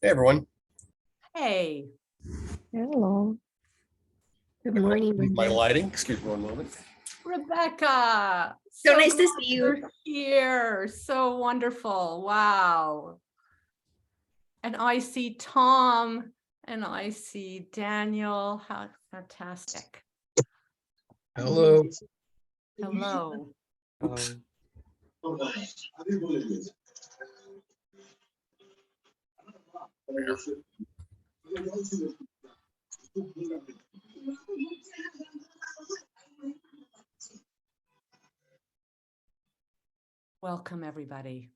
Hey, everyone. Hey, Hello. Good morning. My Brenda. lighting, excuse me one moment. Rebecca. So nice to glad see you. you're here. So wonderful. Wow. And I see Tom and I see Daniel. How fantastic. Hello. Hello. Welcome, everybody.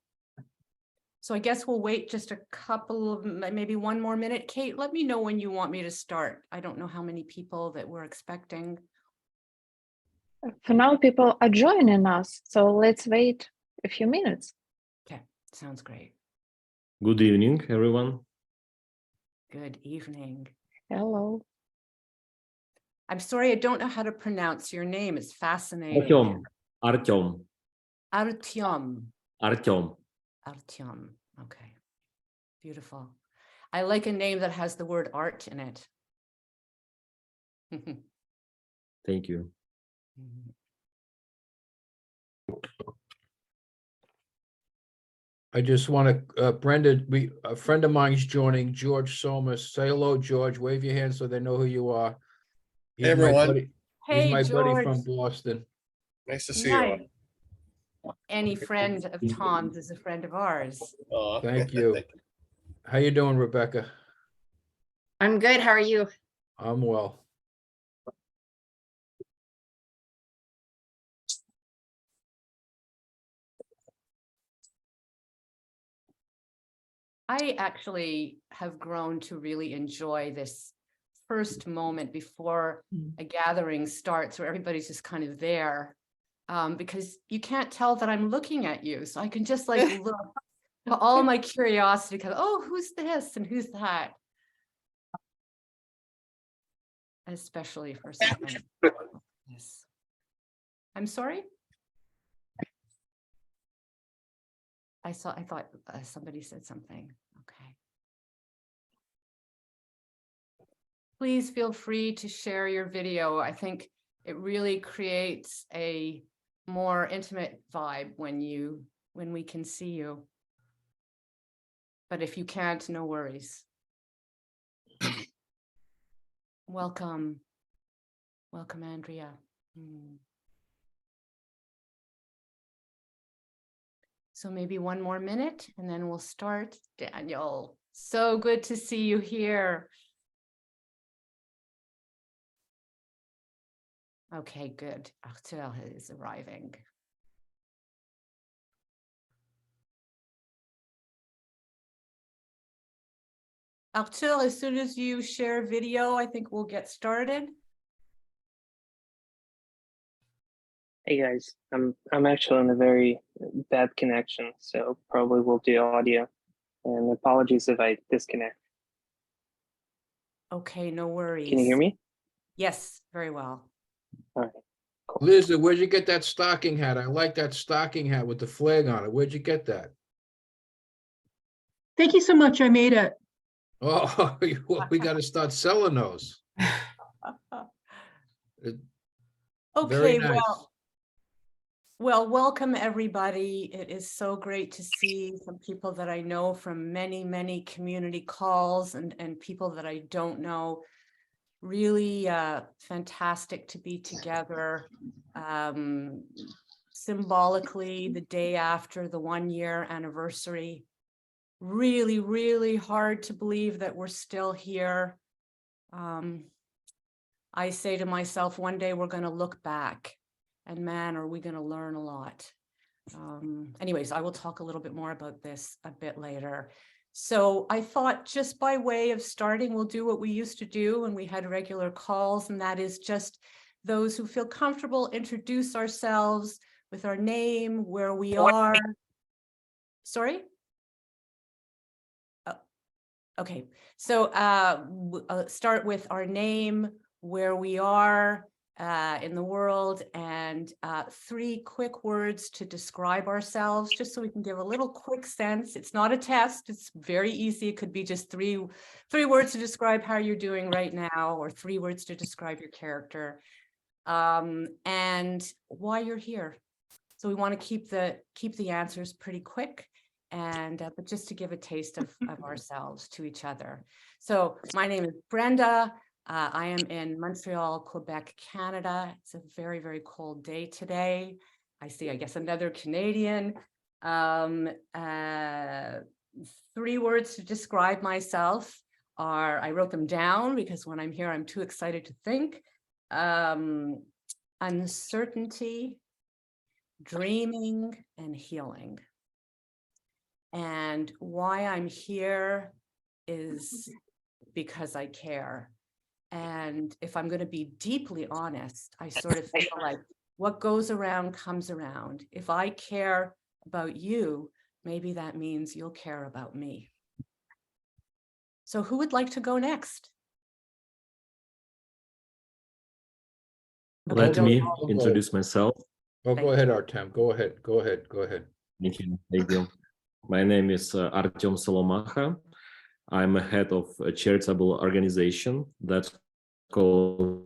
So I guess we'll wait just a couple of, maybe one more minute. Kate, let me know when you want me to start. I don't know how many people that we're expecting. For now, people are joining us, so let's wait a few minutes. Okay, sounds great. Good evening, everyone. Good evening. Hello. I'm sorry, I don't know how to pronounce your name. It's fascinating. Artem. Artyom. Artem. Artyom. Okay. Beautiful. I like a name that has the word art in it. Thank you. I just want to, Brenda, a friend of mine's joining, George Somas. Say hello, George. Wave your hand so they know who you are. Hey, everyone. He's my buddy George. from Boston. Nice to see you all. Nice. Any friend of Tom's is a friend of ours. Thank you. How you doing, Rebecca? I'm good. How are you? I'm well. I actually have grown to really enjoy this first moment before a gathering starts where everybody's just kind of there, because you can't tell that I'm looking at you. So I can just like look to all my curiosity, because, oh, who's this and who's that? Especially for something. Yes. I'm sorry? I thought somebody said something. Okay. Please feel free to share your video. I think it really creates a more intimate vibe when we can see you. But if you can't, no worries. Welcome. Welcome, Andrea. So maybe one more minute and then we'll start. Daniel, so good to see you here. Okay, good. Artur is arriving. Artur, as soon as you share video, I think we'll get started. Hey guys, I'm actually on a very bad connection, so probably will do audio. And apologies if I disconnect. Okay, no worries. Can you hear me? Yes, very well. All right. Cool. Liz, where'd you get that stocking hat? I like that stocking hat with the flag on it. Where'd you get that? Thank you so much. I made it. Oh, we got to start selling those. Okay, nice. well, welcome everybody. It is so great to see some people that I know from many, many community calls and people that I don't know. Really fantastic to be together. Symbolically, the day after the 1-year anniversary. Really, really hard to believe that we're still here. I say to myself, one day we're going to look back and man, are we going to learn a lot. Anyways, I will talk a little bit more about this a bit later. So I thought just by way of starting, we'll do what we used to do when we had regular calls, and that is just those who feel comfortable introduce ourselves with our name, where we are. Sorry? Okay, so start with our name, where we are, in the world, and 3 quick words to describe ourselves, just so we can give a little quick sense. It's not a test. It's very easy. It could be just three words to describe how you're doing right now, or 3 words to describe your character, and why you're here. So we want to keep the answers pretty quick, and but just to give a taste of ourselves to each other. So my name is Brenda. I am in Montreal, Quebec, Canada. It's a very, very cold day today. I see, I guess, another Canadian. 3 words to describe myself are, I wrote them down because when I'm here, I'm too excited to think. Uncertainty, dreaming, and healing. And why I'm here is because I care. And if I'm going to be deeply honest, I sort of feel like what goes around comes around. If I care about you, maybe that means you'll care about me. So who would like to go next? Okay, Let go. me I'll go. introduce myself. Oh, go ahead, Artem. Go ahead. Thank you. Thank you. My name is Artem Solomacha. I'm a head of a charitable organization that's called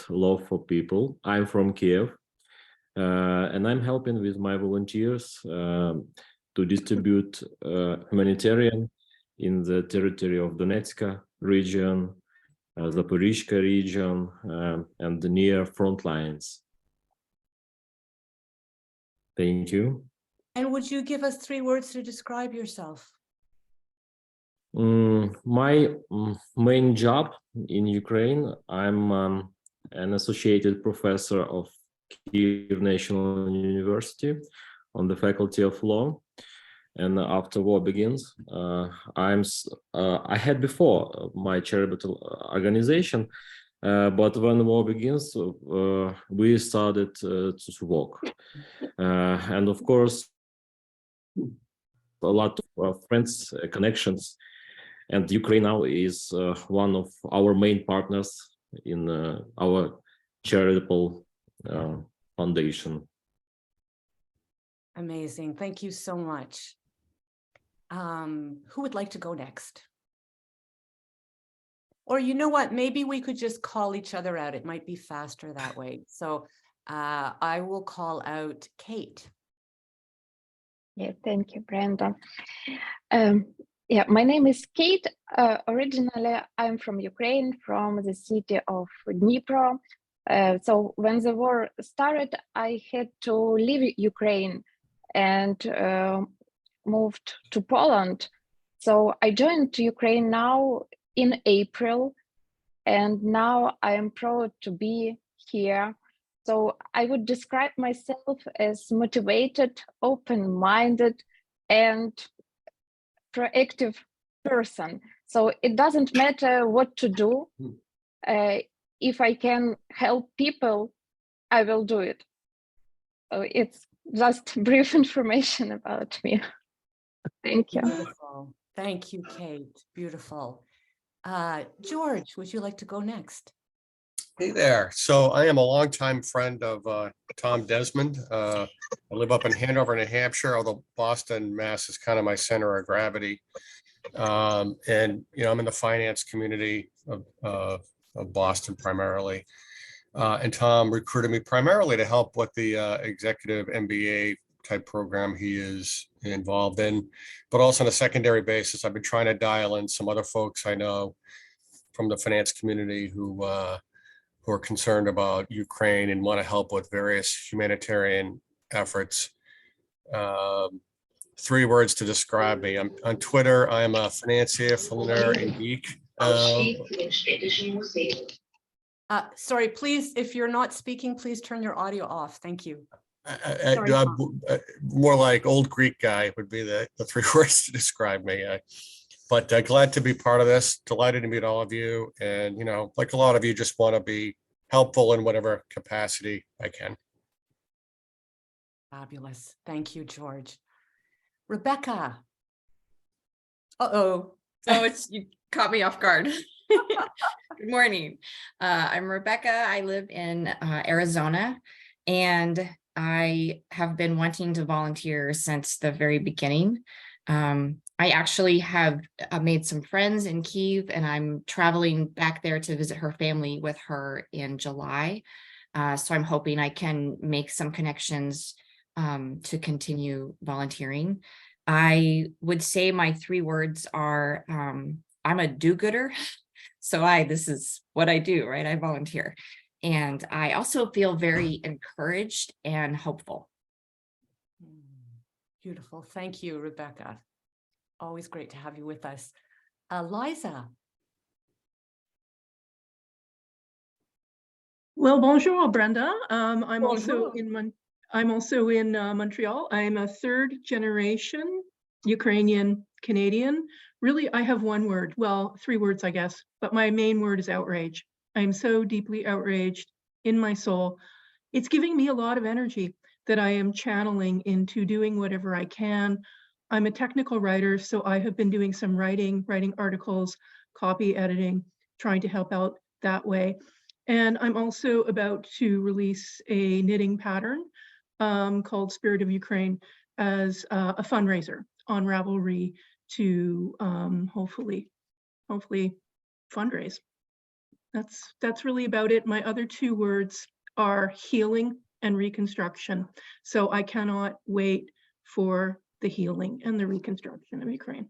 Love for People. I'm from Kiev, and I'm helping with my volunteers to distribute humanitarian in the territory of Donetsk region, Zaporizhzhia region, and the near front lines. Thank you. And would you give us 3 words to describe yourself? My main job in Ukraine, I'm an associated professor of Kyiv National University on the faculty of law. And after war begins, I had before my charitable organization, but when war begins, we started to work. And of course, a lot of friends, connections, and UkraineNow is one of our main partners in our charitable foundation. Amazing. Thank you so much. Who would like to go next? Or you know what, maybe we could just call each other out. It might be faster that way. So I will call out Kate. Yeah, thank you, Brenda. Yeah, my name is Kate. Originally, I'm from Ukraine, from the city of Dnipro. So when the war started, I had to leave Ukraine and moved to Poland. So I joined UkraineNow in April, and now I am proud to be here. So I would describe myself as motivated, open-minded, and proactive person. So it doesn't matter what to do. If I can help people, I will do it. So it's just brief information about me. Thank you. Beautiful. Thank you, Kate. Beautiful. George, would you like to go next? Hey there. So I am a longtime friend of Tom Desmond. I live up in Hanover, New Hampshire, although Boston, Mass is kind of my center of gravity. And, you know, I'm in the finance community of Boston primarily. And Tom recruited me primarily to help with the executive MBA type program he is involved in, but also on a secondary basis. I've been trying to dial in some other folks I know from the finance community who are concerned about Ukraine and want to help with various humanitarian efforts. 3 words to describe me. I'm on Twitter. I'm a financier, millionaire, and geek. Sorry, please, if you're not speaking, please turn your audio off. Thank you. More like old Greek guy would be the 3 words to describe me. But glad to be part of this. Delighted to meet all of you. And, you know, like a lot of you, just want to be helpful in whatever capacity I can. Fabulous. Thank you, George. Rebecca. Uh-oh. So you caught me off guard. Good morning. I'm Rebecca. I live in Arizona, and I have been wanting to volunteer since the very beginning. I actually have made some friends in Kyiv, and I'm traveling back there to visit her family with her in July. So I'm hoping I can make some connections to continue volunteering. I would say my 3 words are, I'm a do-gooder. So this is what I do, right? I volunteer. And I also feel very encouraged and hopeful. Beautiful. Thank you, Rebecca. Always great to have you with us. Liza. Well, bonjour, Brenda. I'm Bonjour. also in Montreal. I'm a 3rd generation Ukrainian Canadian. Really, I have 1 word. Well, 3 words, I guess, but my main word is outrage. I'm so deeply outraged in my soul. It's giving me a lot of energy that I am channeling into doing whatever I can. I'm a technical writer, so I have been doing some writing articles, copy editing, trying to help out that way. And I'm also about to release a knitting pattern called Spirit of Ukraine as a fundraiser on Ravelry to hopefully fundraise. That's really about it. My other 2 words are healing and reconstruction. So I cannot wait for the healing and the reconstruction of Ukraine.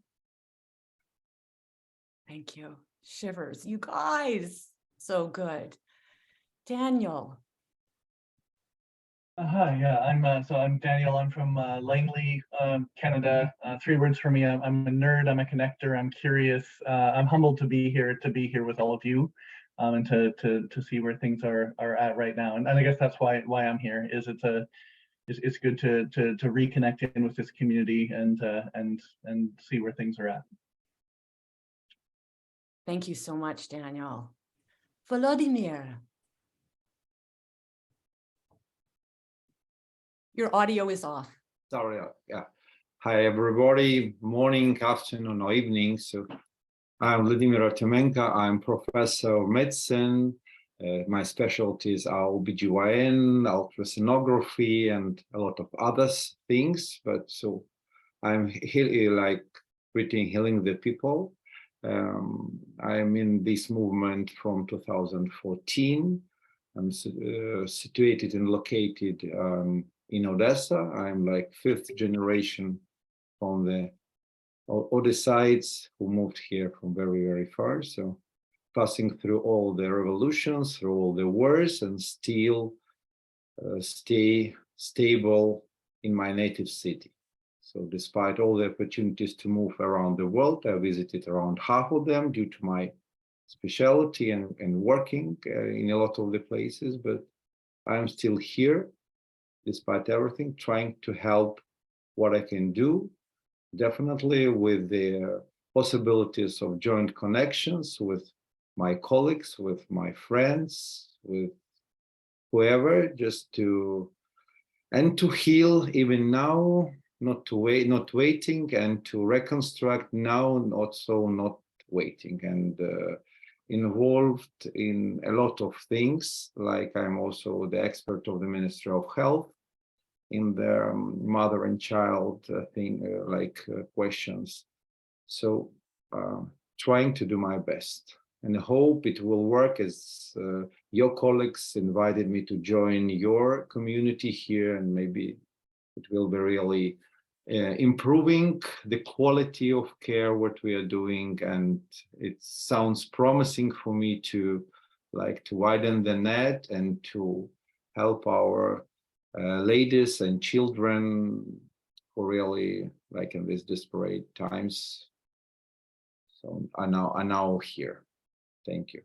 Thank you. Shivers. You guys. So good. Daniel. Hi, yeah, I'm Daniel. I'm from Langley, Canada. 3 words for me. I'm a nerd. I'm a connector. I'm curious. I'm humbled to be here with all of you, and to see where things are at right now. And I guess that's why I'm here. It's good to reconnect in with this community and see where things are at. Thank you so much, Daniel. Volodymyr. Your audio is off. Sorry, yeah. Hi, everybody. Morning, afternoon, or evening. So I'm Volodymyr Artemenko. I'm professor of medicine. My specialties are OBGYN, ultrasonography, and a lot of other things. But so I'm healing the people. I'm in this movement from 2014. I'm situated and located in Odessa. I'm like 5th generation from the Odessites who moved here from very, very far. So passing through all the revolutions, through all the wars, and still stay stable in my native city. So despite all the opportunities to move around the world, I visited around half of them due to my specialty and working in a lot of the places, but I'm still here despite everything, trying to help what I can do, definitely with the possibilities of joint connections with my colleagues, with my friends, with whoever, just to heal even now, not waiting, and to reconstruct now, not waiting, and involved in a lot of things, like I'm also the expert of the Ministry of Health in the mother and child questions. So trying to do my best, and I hope it will work, as your colleagues invited me to join your community here, and maybe it will be really improving the quality of care what we are doing. And it sounds promising for me to widen the net and to help our ladies and children who really in these desperate times. So are now here. Thank you.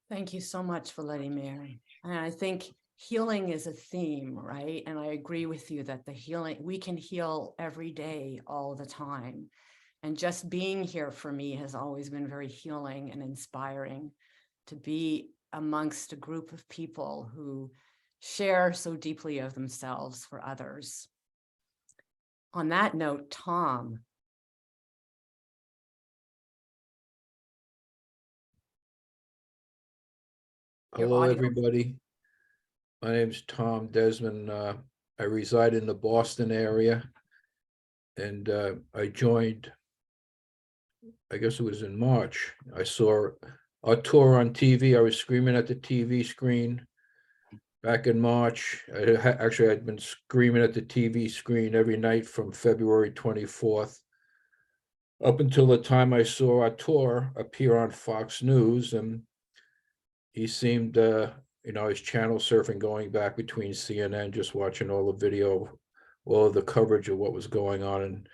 Thank you so much, Volodymyr. And I think healing is a theme, right? And I agree with you that we can heal every day, all the time. And just being here for me has always been very healing and inspiring, to be amongst a group of people who share so deeply of themselves for others. On that note, Tom. Your Hello, audio. everybody. My name is Tom Desmond. I reside in the Boston area. And I joined, I guess it was in March. I saw Artur on TV. I was screaming at the TV screen back in March. Actually, I'd been screaming at the TV screen every night from February 24th up until the time I saw Artur appear on Fox News, and he seemed, you know, his channel surfing, going back between CNN, just watching all the video, all of the coverage of what was going on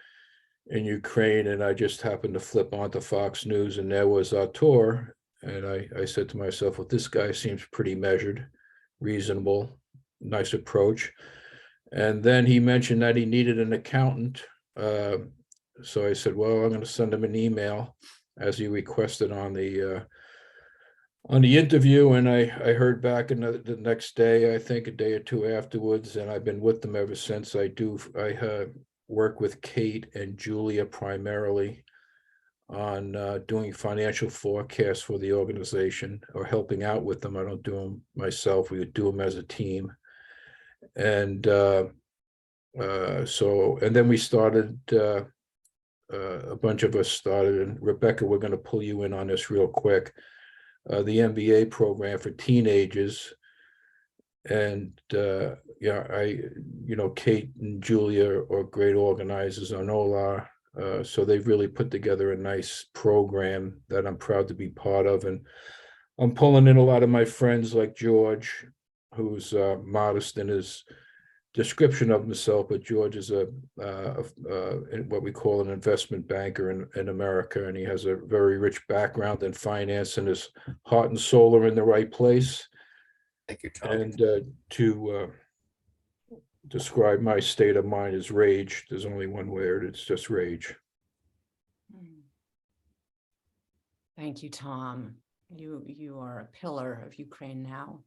in Ukraine. And I just happened to flip onto Fox News, and there was Artur. And I said to myself, well, this guy seems pretty measured, reasonable, nice approach. And then he mentioned that he needed an accountant. So I said, well, I'm going to send him an email as he requested on the interview. And I heard back in the next day, I think a day or two afterwards, and I've been with them ever since. I work with Kate and Iuliia primarily on doing financial forecasts for the organization, or helping out with them. I don't do them myself. We would do them as a team. And and then we started, a bunch of us started, and Rebecca, we're going to pull you in on this real quick. The MBA program for teenagers. And Kate and Iuliia are great organizers on OLAR. So they've really put together a nice program that I'm proud to be part of. And I'm pulling in a lot of my friends like George, who's modest in his description of himself, but George is what we call an investment banker in America, and he has a very rich background in finance, and his heart and soul are in the right place. Thank you, Tom. And to describe my state of mind as rage, there's only one word, it's just rage. Thank you, Tom. You are a pillar of UkraineNow.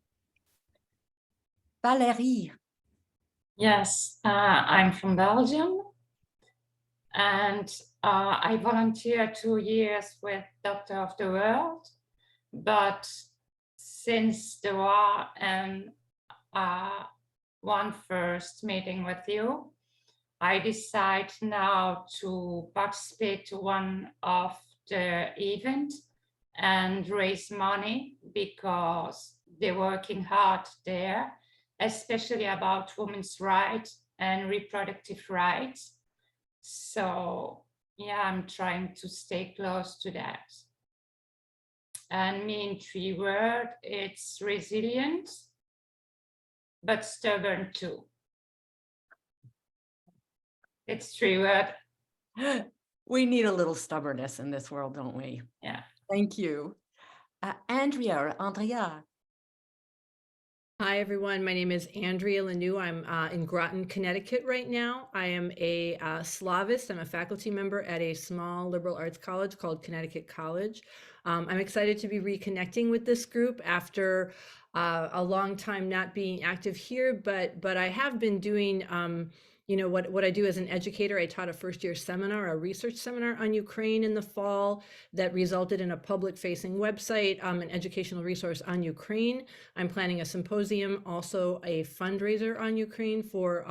Valérie. Yes, I'm from Belgium, and I volunteered 2 years with Doctor of the World, but since the war and one first meeting with you, I decide now to participate to one of the event and raise money, because they're working hard there, especially about women's rights and reproductive rights. So yeah, I'm trying to stay close to that. And me in 3 words, it's resilient, but stubborn too. It's 3 words. We need a little stubbornness in this world, don't we? Yeah. Thank you. Andrea. Hi, everyone. My name is Andrea Lanou. I'm in Groton, Connecticut right now. I am a Slavist. I'm a faculty member at a small liberal arts college called Connecticut College. I'm excited to be reconnecting with this group after a long time not being active here, but I have been doing what I do as an educator. I taught a first-year seminar, a research seminar on Ukraine in the fall that resulted in a public-facing website, an educational resource on Ukraine. I'm planning a symposium, also a fundraiser on Ukraine for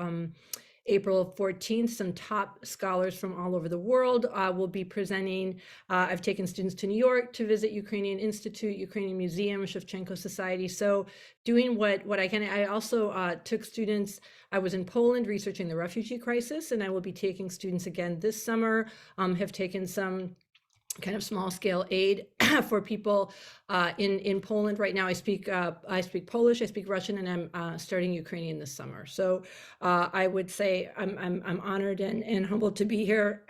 April 14th. Some top scholars from all over the world will be presenting. I've taken students to New York to visit Ukrainian Institute, Ukrainian Museum, Shevchenko Society. So doing what I can. I also took students, I was in Poland researching the refugee crisis, and I will be taking students again this summer, have taken some kind of small scale aid for people in Poland. Right now I speak Polish, I speak Russian, and I'm starting Ukrainian this summer. So I would say I'm honored and humbled to be here.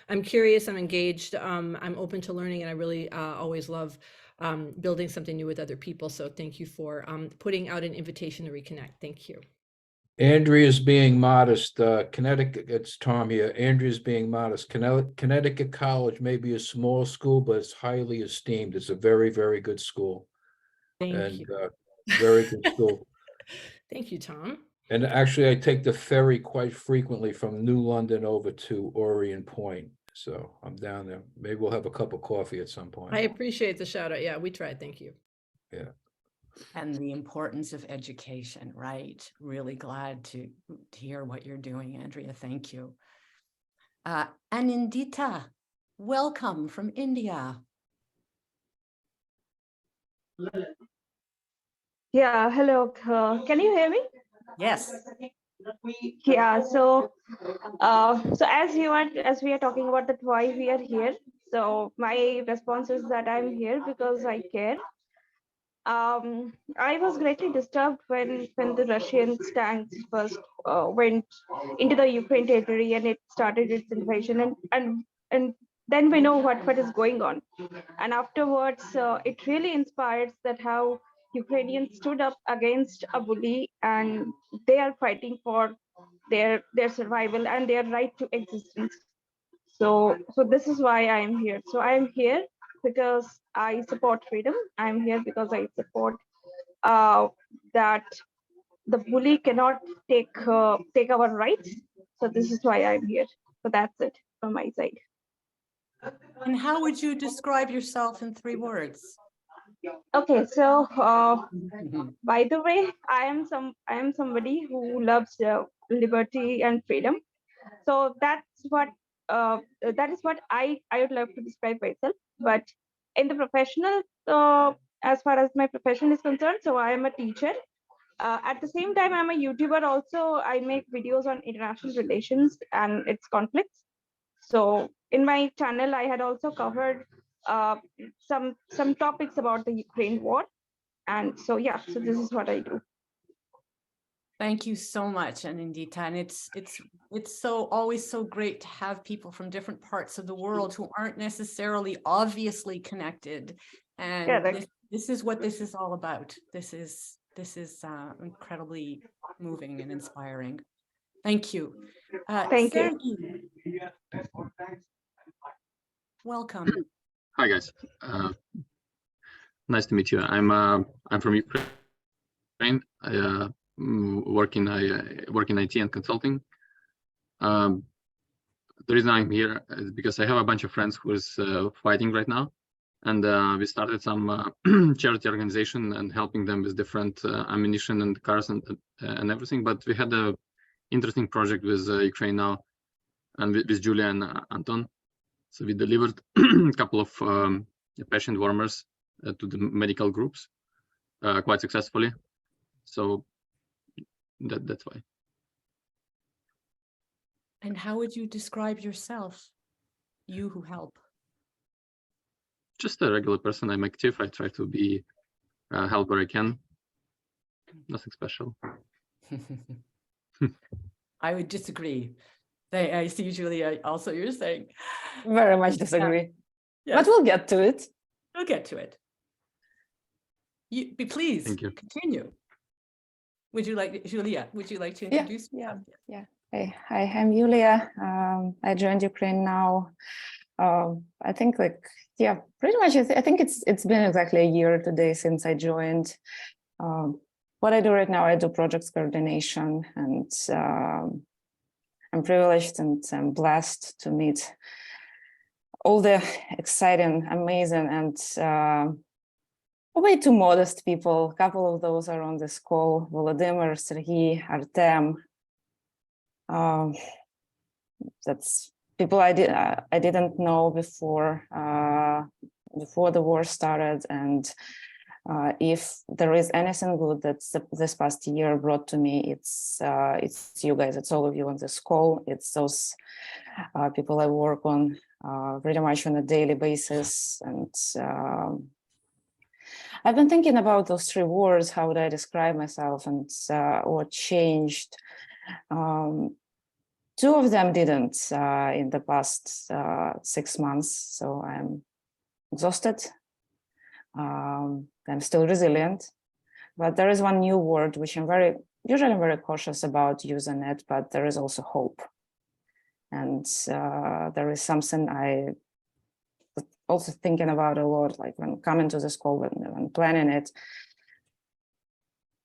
I'm curious, I'm engaged, I'm open to learning, and I really always love building something new with other people. So thank you for putting out an invitation to reconnect. Thank you. Andrea's being modest. Connecticut, it's Tom here. Andrea's being modest. Connecticut College may be a small school, but it's highly esteemed. It's a very, very good school. Thank you. Very good school. Thank you, Tom. And actually, I take the ferry quite frequently from New London over to Orient Point. So I'm down there. Maybe we'll have a cup of coffee at some point. I appreciate the shout out. Yeah, we tried. Thank you. Yeah. and the importance of education, right? Really glad to hear what you're doing, Andrea. Thank you. Anindita, welcome from India. Yeah, hello. Can you hear me? Yes. Yeah. So as we are talking about that why we are here. So my response is that I'm here because I care. I was greatly disturbed when the Russian tanks first went into the Ukraine territory and it started its invasion, and then we know what is going on, and afterwards it really inspires that how Ukrainians stood up against a bully and they are fighting for their survival and their right to existence. So this is why I am here. So I am here because I support freedom. I'm here because I support that the bully cannot take our rights. So this is why I'm here. So that's it from my side. And how would you describe yourself in 3 words? Okay, so by the way, I am somebody who loves liberty and freedom. So that is what I would love to describe myself. But in the professional, as far as my profession is concerned, so I am a teacher. At the same time, I'm a YouTuber also. I make videos on international relations and its conflicts. So in my channel, I had also covered some topics about the Ukraine war. And so, yeah, so this is what I do. Thank you so much, Anindita. And it's always so great to have people from different parts of the world who aren't necessarily obviously connected. And this is what this is all about. This is incredibly moving and inspiring. Thank you. Thank you. Sergiy, welcome. Hi guys. Nice to meet you. I'm from Ukraine. I work in IT and consulting. The reason I'm here is because I have a bunch of friends who is fighting right now, and we started some charity organization and helping them with different ammunition and cars and everything. But we had a interesting project with UkraineNow and with Iuliia and Anton. So we delivered a couple of patient warmers to the medical groups quite successfully. So that's why. And how would you describe yourself, you who help? Just a regular person. I'm active. I try to be help where I can. Nothing special. I would disagree. I see Iuliia also you're saying. Very much disagree. Yes. But we'll get to it. We'll get to it. Please continue. Would you like, Iuliia, would you like to introduce? Yeah. Hey, hi, I'm Iuliia. I joined UkraineNow. I think pretty much. I think it's been exactly a year today since I joined. What I do right now, I do projects coordination, and I'm privileged and I'm blessed to meet all the exciting, amazing, and way too modest people. A couple of those are on this call: Volodymyr, Sergiy, Artem. That's people I didn't know before the war started, and if there is anything good that this past year brought to me, it's you guys. It's all of you on this call. It's those people I work on pretty much on a daily basis, and I've been thinking about those 3 words. How would I describe myself, and what changed? 2 of them didn't in the past 6 months. So I'm exhausted. I'm still resilient, but there is one new word which I'm usually very cautious about using it, but there is also hope. And there is something I was also thinking about a lot, like when coming to this call, when planning it,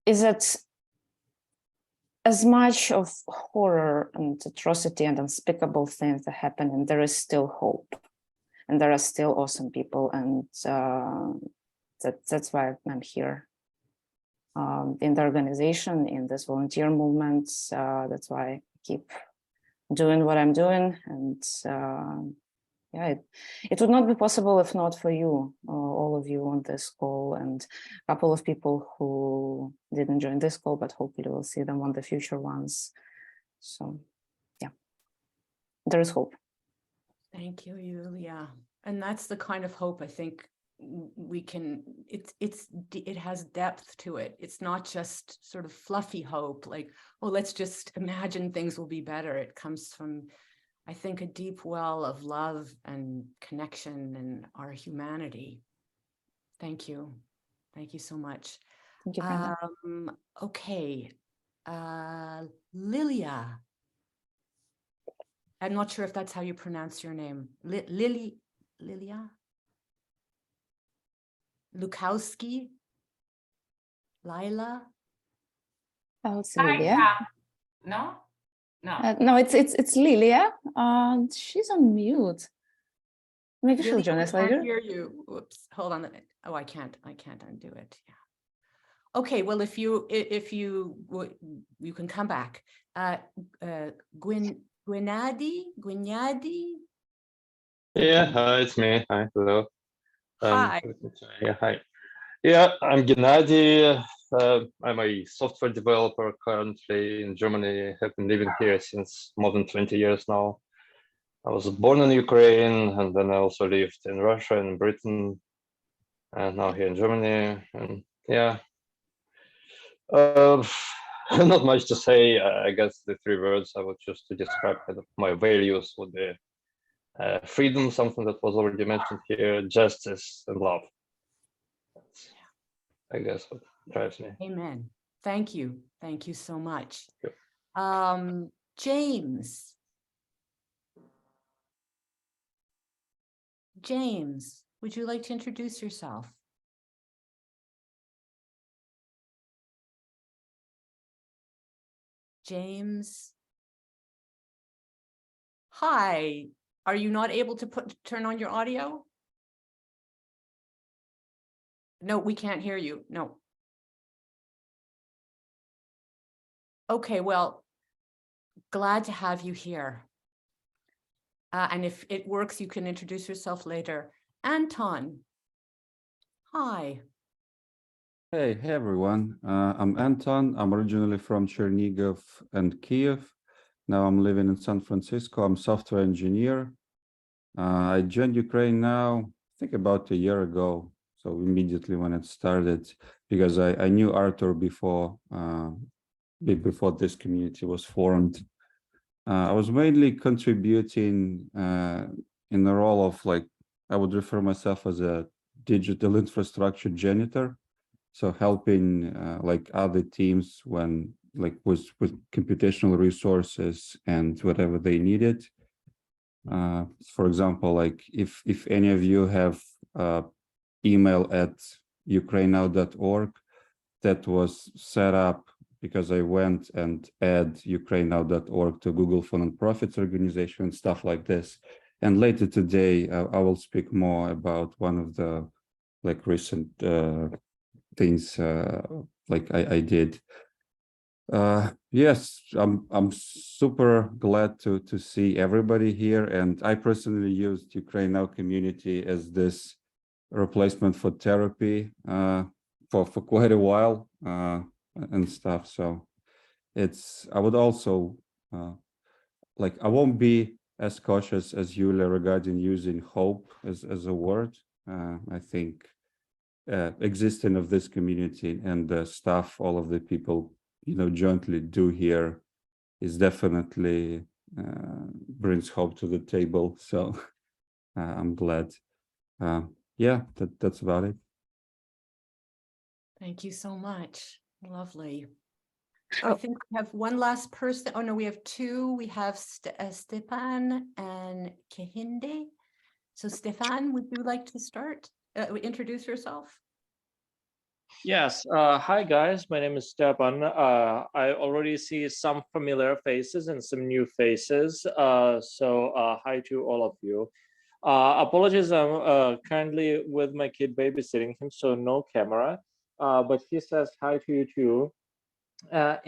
is that as much of horror and atrocity and unspeakable things that happen, and there is still hope, and there are still awesome people, and that's why I'm here. in the organization, in this volunteer movement. That's why I keep doing what I'm doing. And yeah, it would not be possible if not for you, all of you on this call, and a couple of people who didn't join this call, but hopefully we'll see them on the future ones. So yeah, there is hope. Thank you, Iuliia. And that's the kind of hope I think we can, it has depth to it. It's not just sort of fluffy hope, like, oh, let's just imagine things will be better. It comes from, I think, a deep well of love and connection and our humanity. Thank you. Thank you so much. Thank you, Brenda. Okay. Iuliia. I'm not sure if that's how you pronounce your name. Iuliia? Lukowski? Lila? Oh, it's Iuliia. No? No, it's Iuliia. She's on mute. Maybe she'll join us I later. can't hear you. Whoops. Hold on a minute. Oh, I can't undo it. Yeah. Okay. Well, if you can come back. Gwynadi? Yeah, it's me. Hi, hello. Hi. Yeah, hi. Yeah, I'm Gennady. I'm a software developer currently in Germany. Have been living here since more than 20 years now. I was born in Ukraine, and then I also lived in Russia and Britain, and now here in Germany. And yeah, not much to say. I guess the three words I would choose to describe kind of my values would be freedom, something that was already mentioned here, justice, and love. That's, I guess, what drives me. Amen. Thank you. Thank you so much. Yep. James, would you like to introduce yourself? James. Hi. Are you not able to turn on your audio? No, we can't hear you. No. Okay, well, glad to have you here. And if it works, you can introduce yourself later. Anton. Hi. Hey everyone. I'm Anton. I'm originally from Chernihiv and Kiev. Now I'm living in San Francisco. I'm a software engineer. I joined UkraineNow, I think about a year ago. So immediately when it started, because I knew Artur before this community was formed. I was mainly contributing in the role of, like, I would refer myself as a digital infrastructure janitor. So helping like other teams when, like, with computational resources and whatever they needed. For example, like if any of you have email at ukrainenow.org, that was set up because I went and add ukrainenow.org to Google for Nonprofits organization and stuff like this. And later today, I will speak more about one of the, like, recent things like I did. Yes, I'm super glad to see everybody here, and I personally used UkraineNow community as this replacement for therapy for quite a while and stuff. So I would also like, I won't be as cautious as Iuliia regarding using hope as a word. I think existing of this community and the stuff all of the people, you know, jointly do here is definitely brings hope to the table. So I'm glad. Yeah, that's about it. Thank you so much. Lovely. I think we have one last person. Oh no, we have two. We have Stepan and Kehinde. So Stefan, would you like to start? Introduce yourself? Yes. Hi, guys. My name is Stepan. I already see some familiar faces and some new faces. So hi to all of you. Apologies, I'm currently with my kid babysitting him, so no camera. but he says hi to you too. I've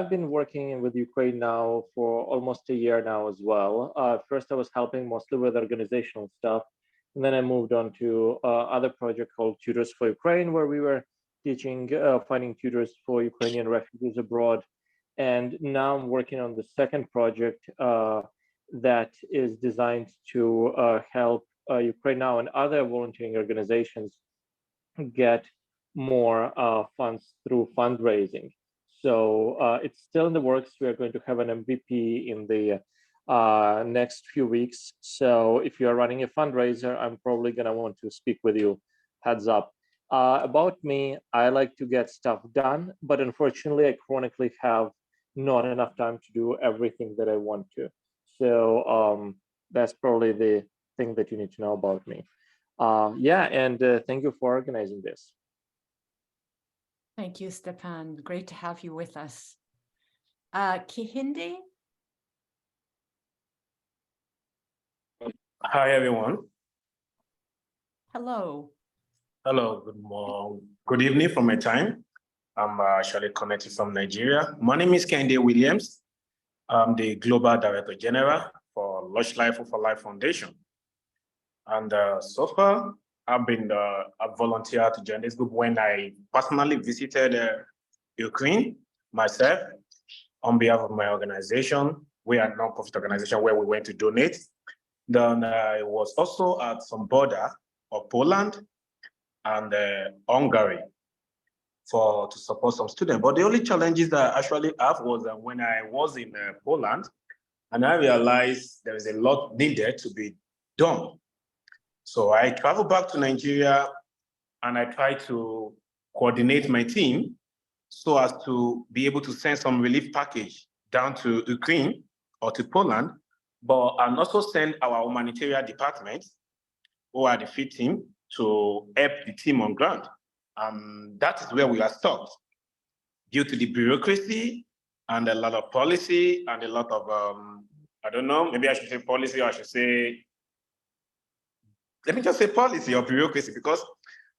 been working with UkraineNow for almost a year now as well. First, I was helping mostly with organizational stuff, and then I moved on to other project called Tutors for Ukraine, where we were teaching, finding tutors for Ukrainian refugees abroad. And now I'm working on the second project that is designed to help UkraineNow and other volunteering organizations get more funds through fundraising. So it's still in the works. We are going to have an MVP in the next few weeks. So if you are running a fundraiser, I'm probably going to want to speak with you. Heads up. About me, I like to get stuff done, but unfortunately, I chronically have not enough time to do everything that I want to. So that's probably the thing that you need to know about me. Yeah, and thank you for organizing this. Thank you, Stepan. Great to have you with us. Kihinde? Hi, everyone. Hello. Hello, good morning. Good evening from my time. I'm actually connected from Nigeria. My name is Kehinde Williams. I'm the Global Director General for Lush Life for Life Foundation. And so far, I've been a volunteer to join this group when I personally visited Ukraine myself on behalf of my organization. We are a non-profit organization where we went to donate. Then I was also at some border of Poland and Hungary to support some students. But the only challenges that I actually have was when I was in Poland, and I realized there is a lot needed to be done. So I traveled back to Nigeria and I tried to coordinate my team so as to be able to send some relief package down to Ukraine or to Poland, and also send our humanitarian department, who are the field team, to help the team on ground. That is where we are stuck due to the bureaucracy and a lot of policy and a lot of, I don't know, maybe I should say policy, or I should say, let me just say policy or bureaucracy, because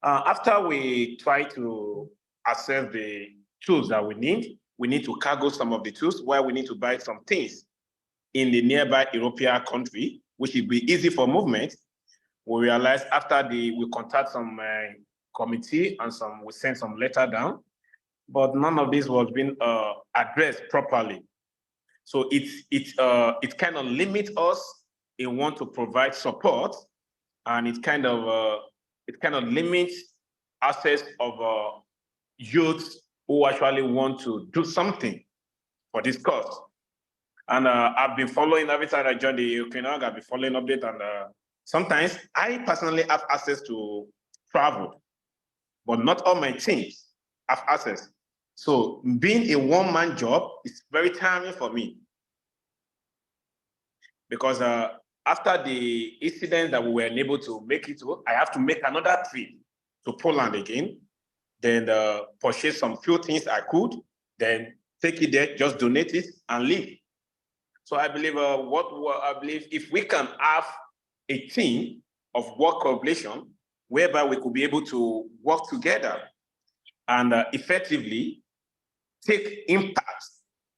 after we try to access the tools that we need to cargo some of the tools, while we need to buy some things in the nearby European country, which will be easy for movement. We realized after we contact some committee and we sent some letter down, but none of this was being addressed properly. So it kind of limits us in want to provide support, and it kind of limits access of youth who actually want to do something for this cause. And I've been following every time I joined the UkraineNow, I've been following updates, and sometimes I personally have access to travel, but not all my teams have access. So being a one-man job is very tiring for me, because after the incident that we were unable to make it to, I have to make another trip to Poland again, then purchase some few things I could, then take it there, just donate it and leave. So I believe if we can have a team of work collaboration whereby we could be able to work together and effectively take impact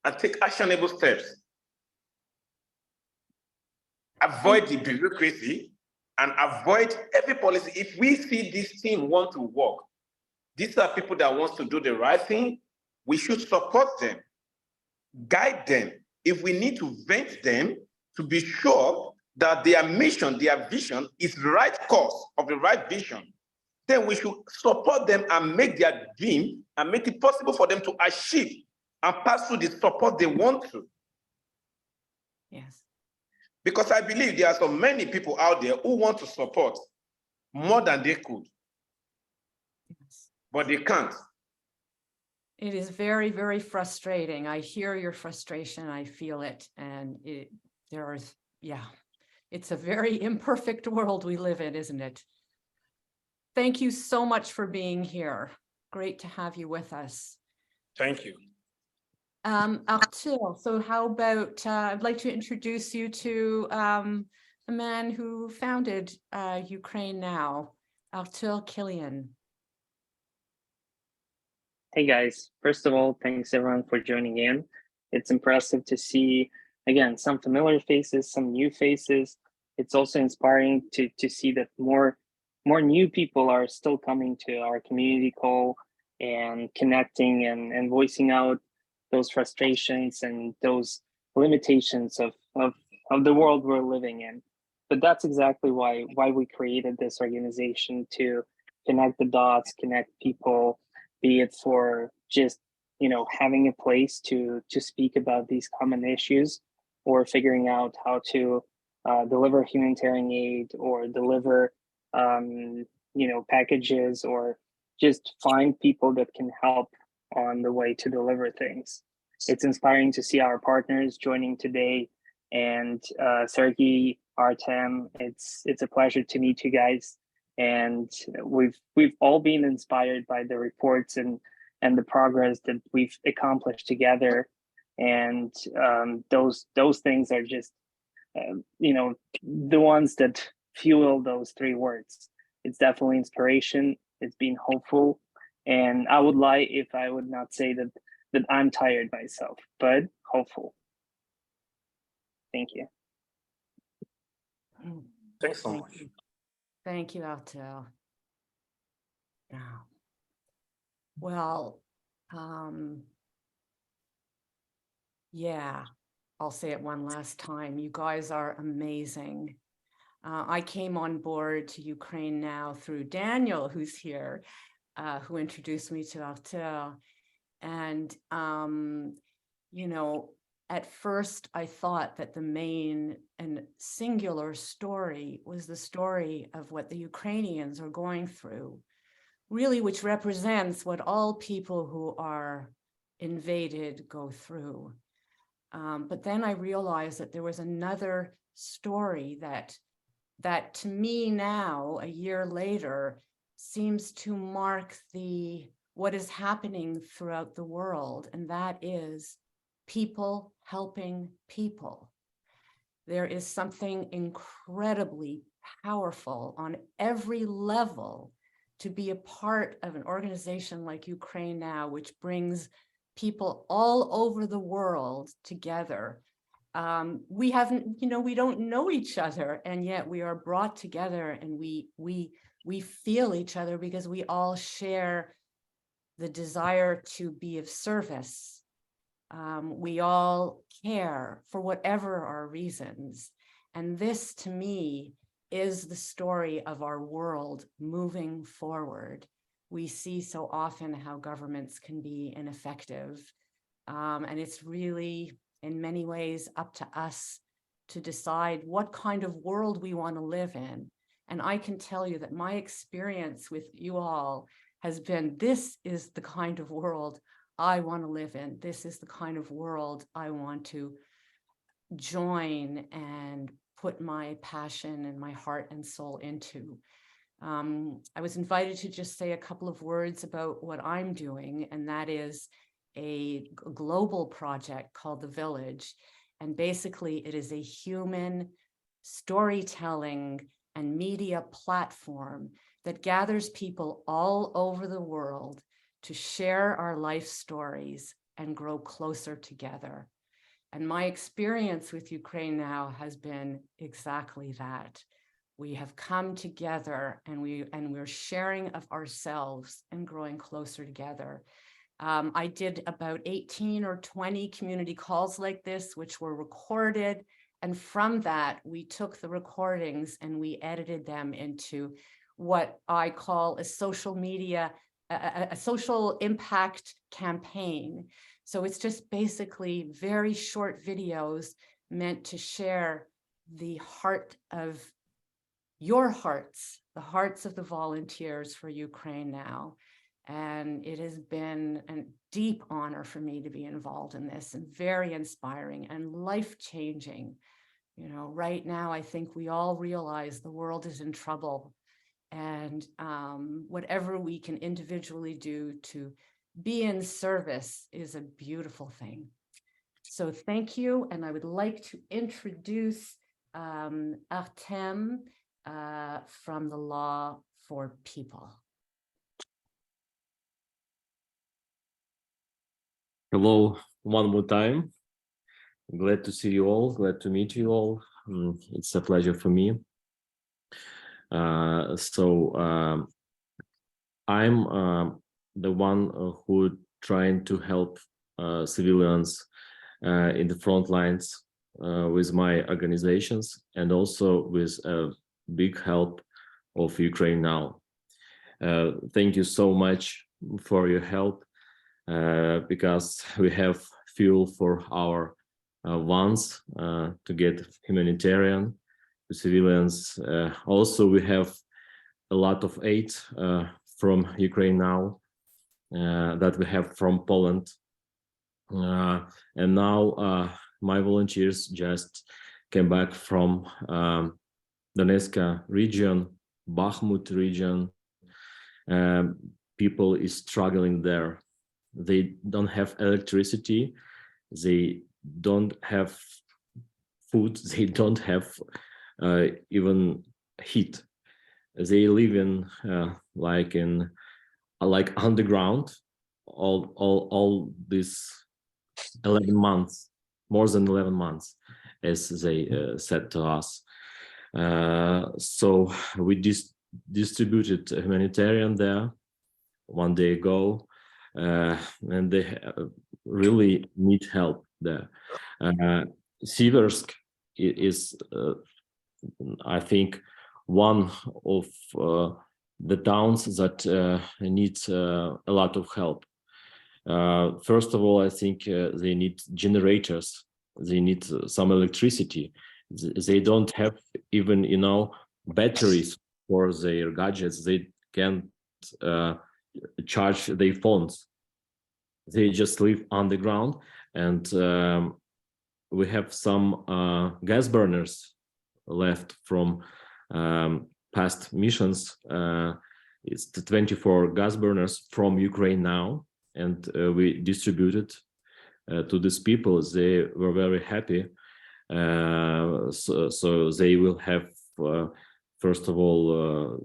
and take actionable steps, avoid the bureaucracy and avoid every policy. If we see this team want to work, these are people that want to do the right thing, we should support them, guide them. If we need to vent them to be sure that their mission, their vision is the right course of the right vision, then we should support them and make their dream and make it possible for them to achieve and pass through the support they want to. Yes. Because I believe there are so many people out there who want to support more than they could, Yes. But they can't. It is very, very frustrating. I hear your frustration. I feel it. And it's a very imperfect world we live in, isn't it? Thank you so much for being here. Great to have you with us. Thank you. Artur, so how about, I'd like to introduce you to the man who founded UkraineNow, Artur Kilian. Hey guys, first of all, thanks everyone for joining in. It's impressive to see, again, some familiar faces, some new faces. It's also inspiring to see that more new people are still coming to our community call and connecting and voicing out those frustrations and those limitations of the world we're living in. But that's exactly why we created this organization, to connect the dots, connect people, be it for just, you know, having a place to speak about these common issues, or figuring out how to deliver humanitarian aid, or deliver you know, packages, or just find people that can help on the way to deliver things. It's inspiring to see our partners joining today, and Sergiy, Artem, it's a pleasure to meet you guys. And we've all been inspired by the reports and the progress that we've accomplished together. And those things are just you know, the ones that fuel those three words. It's definitely inspiration. It's been hopeful, and I would lie if I would not say that I'm tired myself, but hopeful. Thank you. Thanks so much. Thank you, Artur. Well, yeah, I'll say it one last time. You guys are amazing. I came on board to UkraineNow through Daniel, who's here, who introduced me to Artur. And, you know, at first I thought that the main and singular story was the story of what the Ukrainians are going through, really, which represents what all people who are invaded go through. But then I realized that there was another story that to me now, a year later, seems to mark what is happening throughout the world, and that is people helping people. There is something incredibly powerful on every level to be a part of an organization like UkraineNow, which brings people all over the world together. We haven't, you know, we don't know each other, and yet we are brought together, and we feel each other because we all share the desire to be of service. We all care for whatever our reasons. And this, to me, is the story of our world moving forward. We see so often how governments can be ineffective. And it's really, in many ways, up to us to decide what kind of world we want to live in. And I can tell you that my experience with you all has been, this is the kind of world I want to live in. This is the kind of world I want to join and put my passion and my heart and soul into. I was invited to just say a couple of words about what I'm doing, and that is a global project called The Village. And basically it is a human storytelling and media platform that gathers people all over the world to share our life stories and grow closer together. And my experience with UkraineNow has been exactly that. We have come together and we're sharing of ourselves and growing closer together. I did about 18 or 20 community calls like this, which were recorded. And from that, we took the recordings and we edited them into what I call a social media, a social impact campaign. So it's just basically very short videos meant to share the heart of your hearts, the hearts of the volunteers for UkraineNow. And it has been a deep honor for me to be involved in this, and very inspiring and life-changing. You know, right now, I think we all realize the world is in trouble, and whatever we can individually do to be in service is a beautiful thing. So thank you. And I would like to introduce Artem from the Law for People. Hello, one more time. Glad to see you all. Glad to meet you all. It's a pleasure for me. I'm the one who trying to help civilians in the front lines with my organizations, and also with a big help of UkraineNow. Thank you so much for your help, because we have fuel for our vans to get humanitarian to civilians. Also, we have a lot of aid from UkraineNow that we have from Poland. And now my volunteers just came back from Donetsk region, Bakhmut region. People is struggling there. They don't have electricity. They don't have food. They don't have even heat. They live in like underground all these 11 months, more than 11 months, as they said to us. So we distributed humanitarian there one day ago, and they really need help there. Siversk is, I think, one of the towns that needs a lot of help. First of all, I think they need generators. They need some electricity. They don't have even, batteries for their gadgets. They can't charge their phones. They just live underground, and we have some gas burners left from past missions. It's the 24 gas burners from UkraineNow, and we distributed to these people. They were very happy. So they will have, first of all,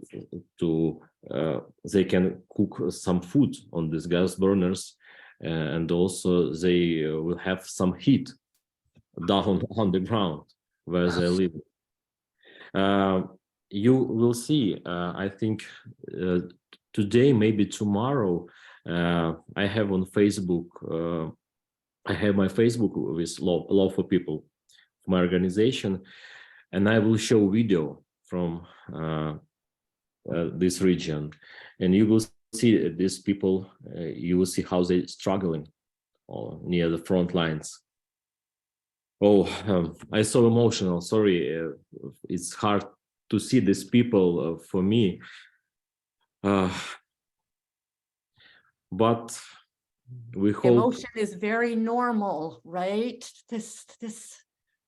they can cook some food on these gas burners, and also they will have some heat down on the ground where they live. You will see, I think today, maybe tomorrow, I have on Facebook, I have my Facebook with Law for People, my organization, and I will show video from this region, and you will see these people, you will see how they're struggling near the front lines. Oh, I'm so emotional, sorry, it's hard to see these people for me, but we hope. Emotion is very normal, right?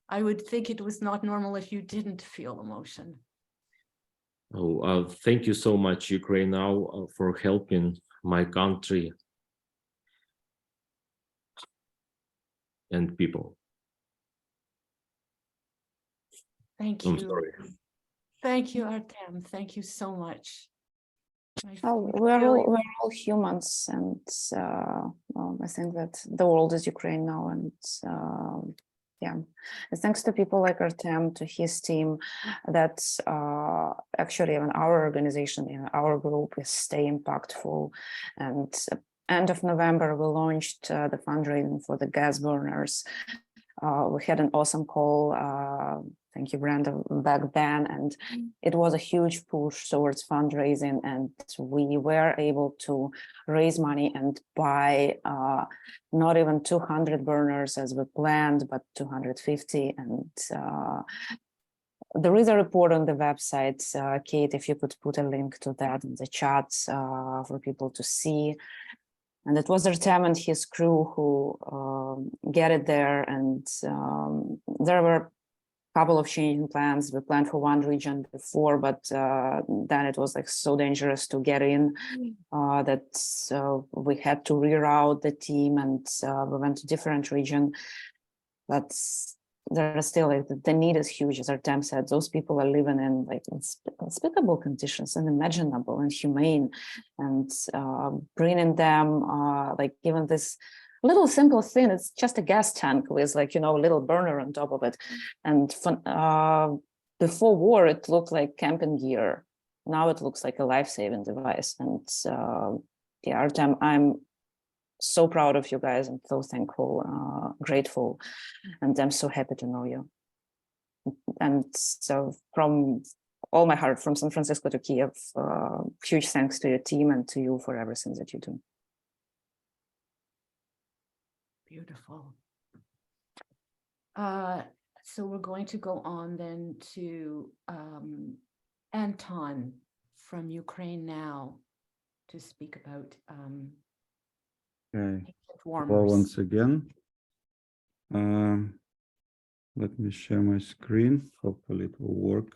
I would think it was not normal if you didn't feel emotion. Oh, thank you so much, UkraineNow, for helping my country and people. Thank I'm you. sorry. Thank you, Artem. Thank you so much. We're all humans, and I think that the world is Ukraine now, and yeah, and thanks to people like Artem, to his team, that actually in our organization, in our group, is stay impactful. And end of November, we launched the fundraising for the gas burners. We had an awesome call, thank you, Brenda, back then, and it was a huge push towards fundraising, and we were able to raise money and buy not even 200 burners as we planned, but 250. And there is a report on the website, Kate, if you could put a link to that in the chat for people to see. And it was Artem and his crew who get it there. And there were a couple of changing plans. We planned for one region before, but then it was like so dangerous to get in that we had to reroute the team, and we went to different region. But there are still, like, the need is huge, as Artem said. Those people are living in like unspeakable conditions, unimaginable, inhumane, and bringing them, like, even this little simple thing. It's just a gas tank with like, a little burner on top of it. And before war, it looked like camping gear. Now it looks like a life-saving device. And yeah, Artem, I'm so proud of you guys and so thankful, grateful, and I'm so happy to know you. And so from all my heart, from San Francisco to Kiev, huge thanks to your team and to you for everything that you do. Beautiful. So we're going to go on then to Anton from UkraineNow to speak about Okay. Well, warmers. once again, let me share my screen. Hopefully it will work.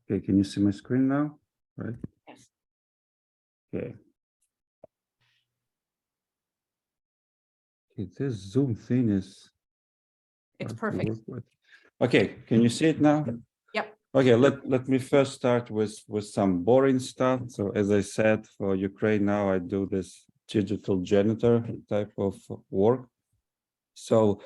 Okay, can you see my screen now? Right? Yes. Okay. Okay, this Zoom thing is It's hard to perfect. work with. Okay, can you see it now? Yep. Okay, let me first start with some boring stuff. So as I said, for UkraineNow, I do this digital janitor type of work. So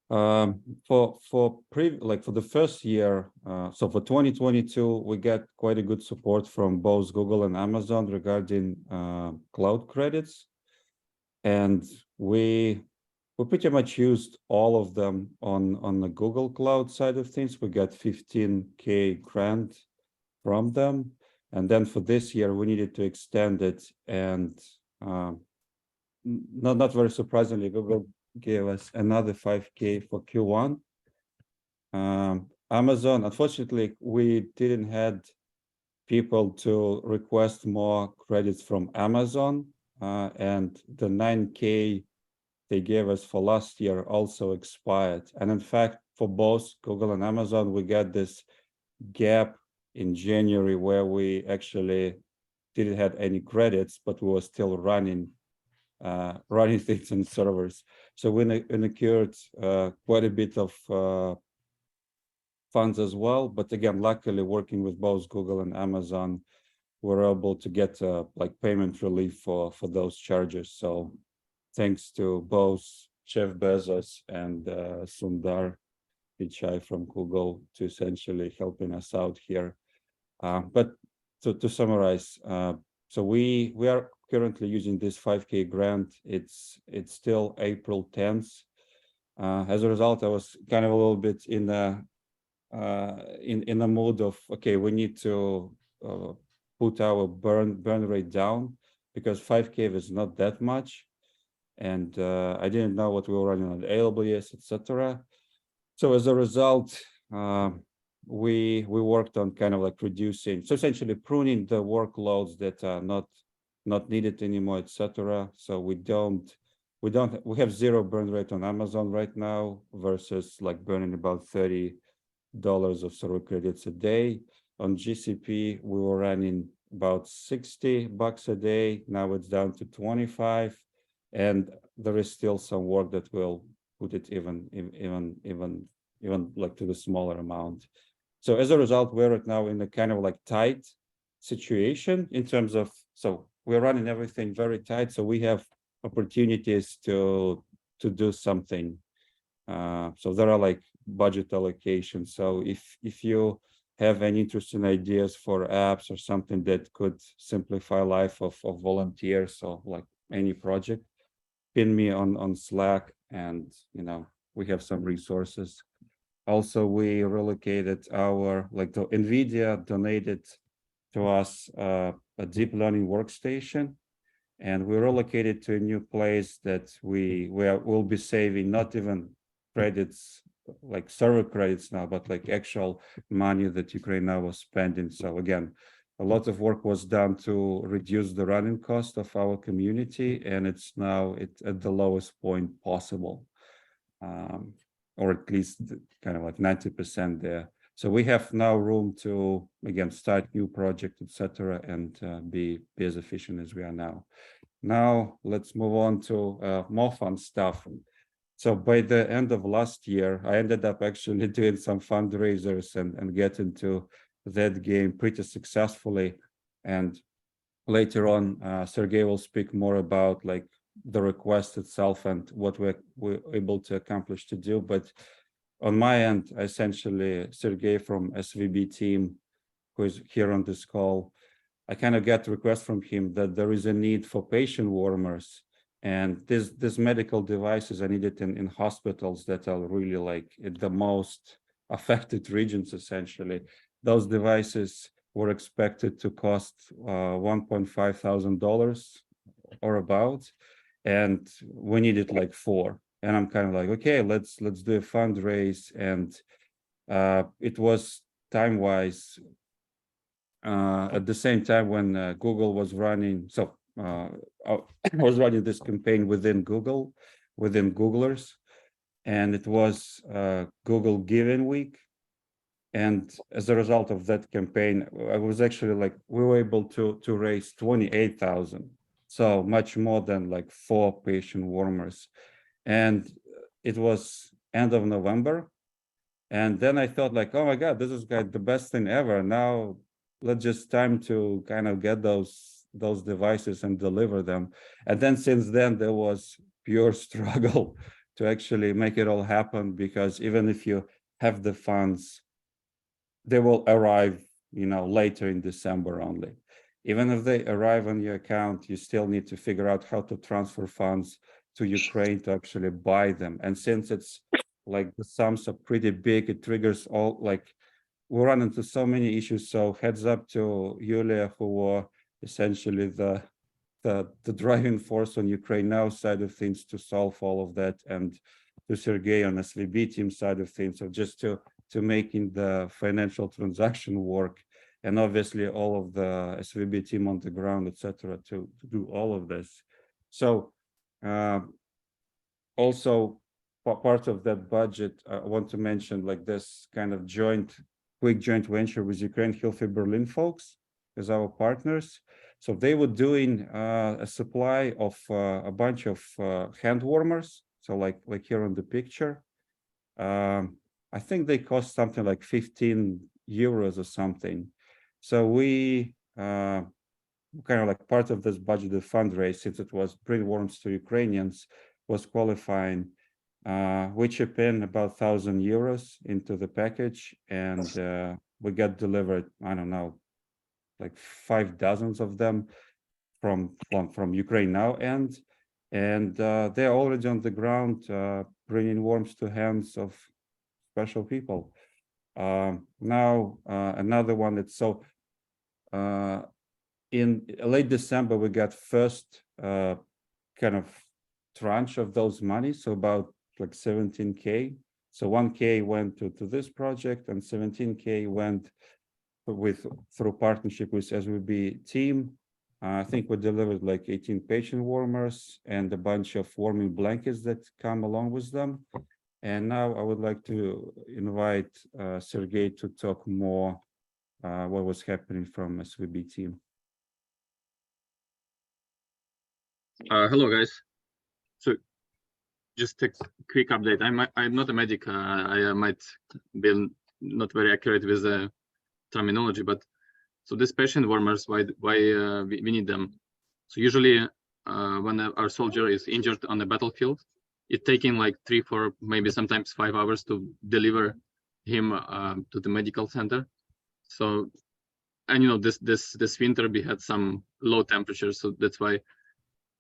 for the first year, so for 2022, we get quite a good support from both Google and Amazon regarding cloud credits, and we pretty much used all of them on the Google Cloud side of things. We got 15K grant from them, and then for this year we needed to extend it, and not very surprisingly, Google gave us another 5K for Q1. Amazon, unfortunately, we didn't had people to request more credits from Amazon, and the 9K they gave us for last year also expired. And in fact, for both Google and Amazon, we got this gap in January where we actually didn't have any credits, but we were still running things on servers. So we incurred quite a bit of funds as well. But again, luckily working with both Google and Amazon, we're able to get like payment relief for those charges. So thanks to both Jeff Bezos and Sundar Pichai from Google to essentially helping us out here. But to summarize, so we are currently using this 5K grant. It's still April 10th. As a result, I was kind of a little bit in a mood of, okay, we need to put our burn rate down because 5K is not that much. And I didn't know what we were running on AWS, etc. So as a result, we worked on kind of like reducing, so essentially pruning the workloads that are not needed anymore, etc. So we have zero burn rate on Amazon right now versus like burning about $30 of server credits a day. On GCP, we were running about $60 a day. Now it's down to 25. And there is still some work that will put it even like to the smaller amount. So as a result, we're right now in a kind of like tight situation in terms of, so we're running everything very tight. So we have opportunities to do something. So there are like budget allocations. So if you have any interesting ideas for apps or something that could simplify life of volunteers or like any project, pin me on Slack, and we have some resources. Also, we relocated our, like the NVIDIA donated to us a deep learning workstation, and we relocated to a new place that we'll be saving not even credits, like server credits now, but like actual money that UkraineNow was spending. So again, a lot of work was done to reduce the running cost of our community, and it's now at the lowest point possible, or at least kind of like 90% there. So we have now room to, again, start new project, etc., and be as efficient as we are now. Now let's move on to more fun stuff. So by the end of last year, I ended up actually doing some fundraisers and get into that game pretty successfully. And later on, Sergiy will speak more about like the request itself and what we're able to accomplish to do. But on my end, essentially, Sergiy from SVB Team, who is here on this call, I kind of get requests from him that there is a need for patient warmers, and these medical devices are needed in hospitals that are really like in the most affected regions. Essentially, those devices were expected to cost $1,500 or about, and we needed like 4. And I'm kind of like, okay, let's do a fundraise. And it was time-wise at the same time when Google was running. So I was running this campaign within Google, within Googlers, and it was Google Giving Week. And as a result of that campaign, I was actually like, we were able to raise 28,000. So much more than like 4 patient warmers. And it was end of November. And then I thought like, oh my God, this is like the best thing ever. Now let's just time to kind of get those devices and deliver them. And then since then, there was pure struggle to actually make it all happen, because even if you have the funds, they will arrive, later in December only. Even if they arrive on your account, you still need to figure out how to transfer funds to Ukraine to actually buy them. And since it's like the sums are pretty big, it triggers all, like, we run into so many issues. So heads up to Iuliia, who were essentially the driving force on UkraineNow side of things to solve all of that, and to Sergiy on SVB Team side of things, so just to making the financial transaction work, and obviously all of the SVB Team on the ground, etc., to do all of this. So also part of that budget, I want to mention like this kind of quick joint venture with Ukraine Healthy Berlin folks as our partners. So they were doing a supply of a bunch of hand warmers. So like here on the picture, I think they cost something like 15 euros or something. So we kind of like part of this budgeted fundraise, since it was bring warmth to Ukrainians, was qualifying. We chip in about 1,000 euros into the package, and we got delivered, I don't know, like 5 dozens of them from UkraineNow end, and they're already on the ground bringing warmth to hands of special people. Now another one that's so in late December we got first kind of tranche of those money, so about like 17K. So 1K went to this project, and 17K went through partnership with SVB Team. I think we delivered like 18 patient warmers and a bunch of warming blankets that come along with them. And now I would like to invite Sergiy to talk more what was happening from SVB Team. Hello, guys. So just a quick update. I'm not a medic. I might be not very accurate with the terminology, but so these patient warmers, why we need them? So usually when our soldier is injured on the battlefield, it's taking like 3, 4, maybe sometimes 5 hours to deliver him to the medical center. So, and this winter we had some low temperatures, so that's why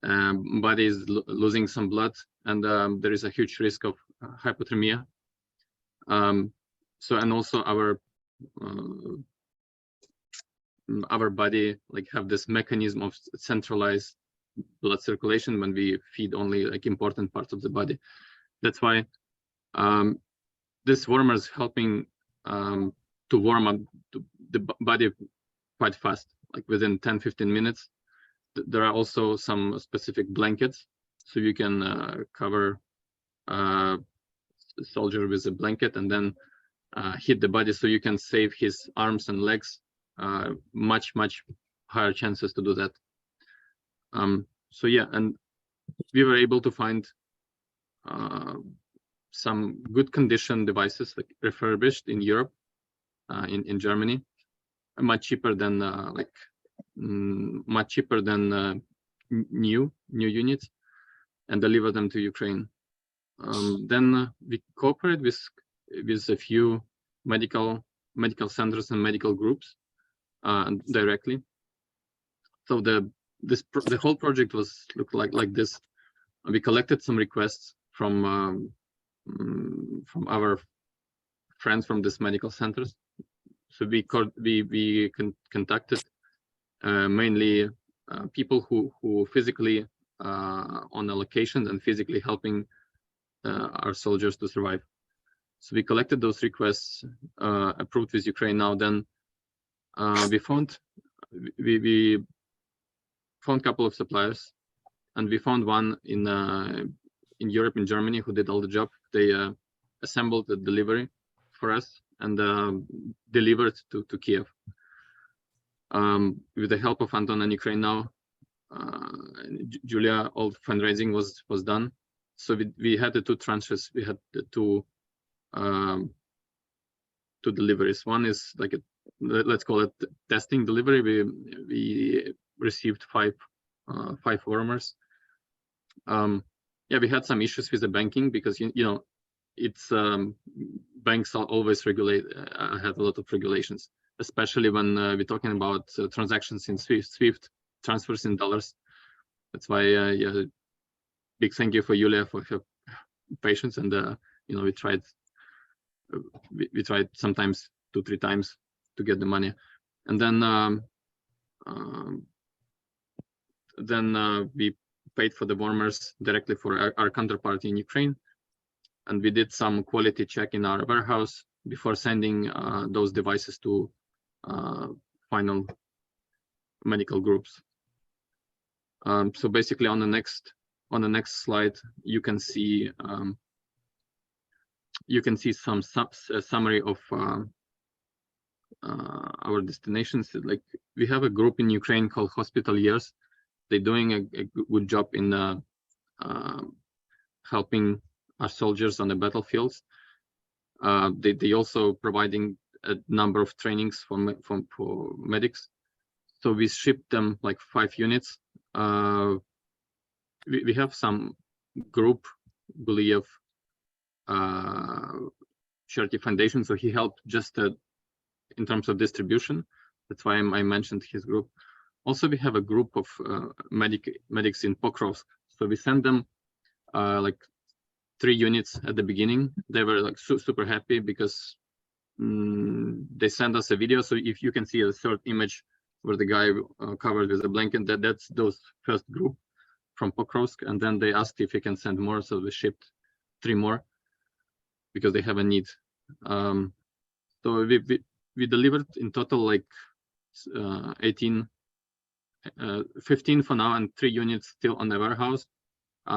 body is losing some blood, and there is a huge risk of hypothermia. So, and also our body like have this mechanism of centralized blood circulation when we feed only like important parts of the body. That's why this warmer is helping to warm up the body quite fast, like within 10-15 minutes. There are also some specific blankets, so you can cover the soldier with a blanket and then hit the body, so you can save his arms and legs. Much higher chances to do that. So yeah, and we were able to find some good condition devices, like refurbished in Europe, in Germany, much cheaper than like much cheaper than new units and deliver them to Ukraine. Then we cooperate with a few medical centers and medical groups directly. So the whole project looked like this. We collected some requests from our friends from these medical centers. So we contacted mainly people who physically on a location and physically helping our soldiers to survive. So we collected those requests, approved with UkraineNow. Then we found a couple of suppliers, and we found one in Europe, in Germany, who did all the job. They assembled the delivery for us and delivered to Kiev. With the help of Anton and UkraineNow, Iuliia, all fundraising was done. So we had the two tranches. We had the two deliveries. One is like let's call it testing delivery. We received five warmers. Yeah, we had some issues with the banking because you know it's banks are always regulate have a lot of regulations, especially when we're talking about transactions in Swift transfers in dollars. That's why yeah, big thank you for Iuliia for her patience, and you know, we tried sometimes 2-3 times to get the money, and then we paid for the warmers directly for our counterpart in Ukraine, and we did some quality check in our warehouse before sending those devices to final medical groups. So basically, on the next slide, you can see some summary of our destinations. Like, we have a group in Ukraine called Hospitaliers. They're doing a good job in helping our soldiers on the battlefields. They also providing a number of trainings for medics. So we shipped them like 5 units. We have some group, Iuliia, charity foundation, so he helped just in terms of distribution. That's why I mentioned his group. Also, we have a group of medics in Pokrovsk. So we sent them like 3 units at the beginning. They were like super happy because they sent us a video. So if you can see a third image where the guy covered with a blanket, that's those first group from Pokrovsk, and then they asked if we can send more, so we shipped 3 more because they have a need. So we delivered in total like 15 for now, and 3 units still on the warehouse.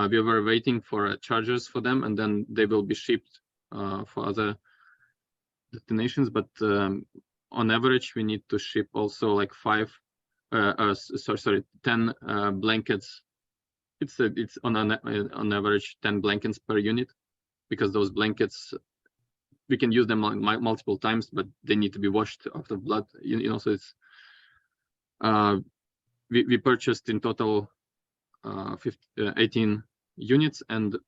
We were waiting for chargers for them, and then they will be shipped for other destinations. But on average, we need to ship also like 10 blankets. It's on average 10 blankets per unit, because those blankets, we can use them multiple times, but they need to be washed after blood. You know, so it's we purchased in total 18 units and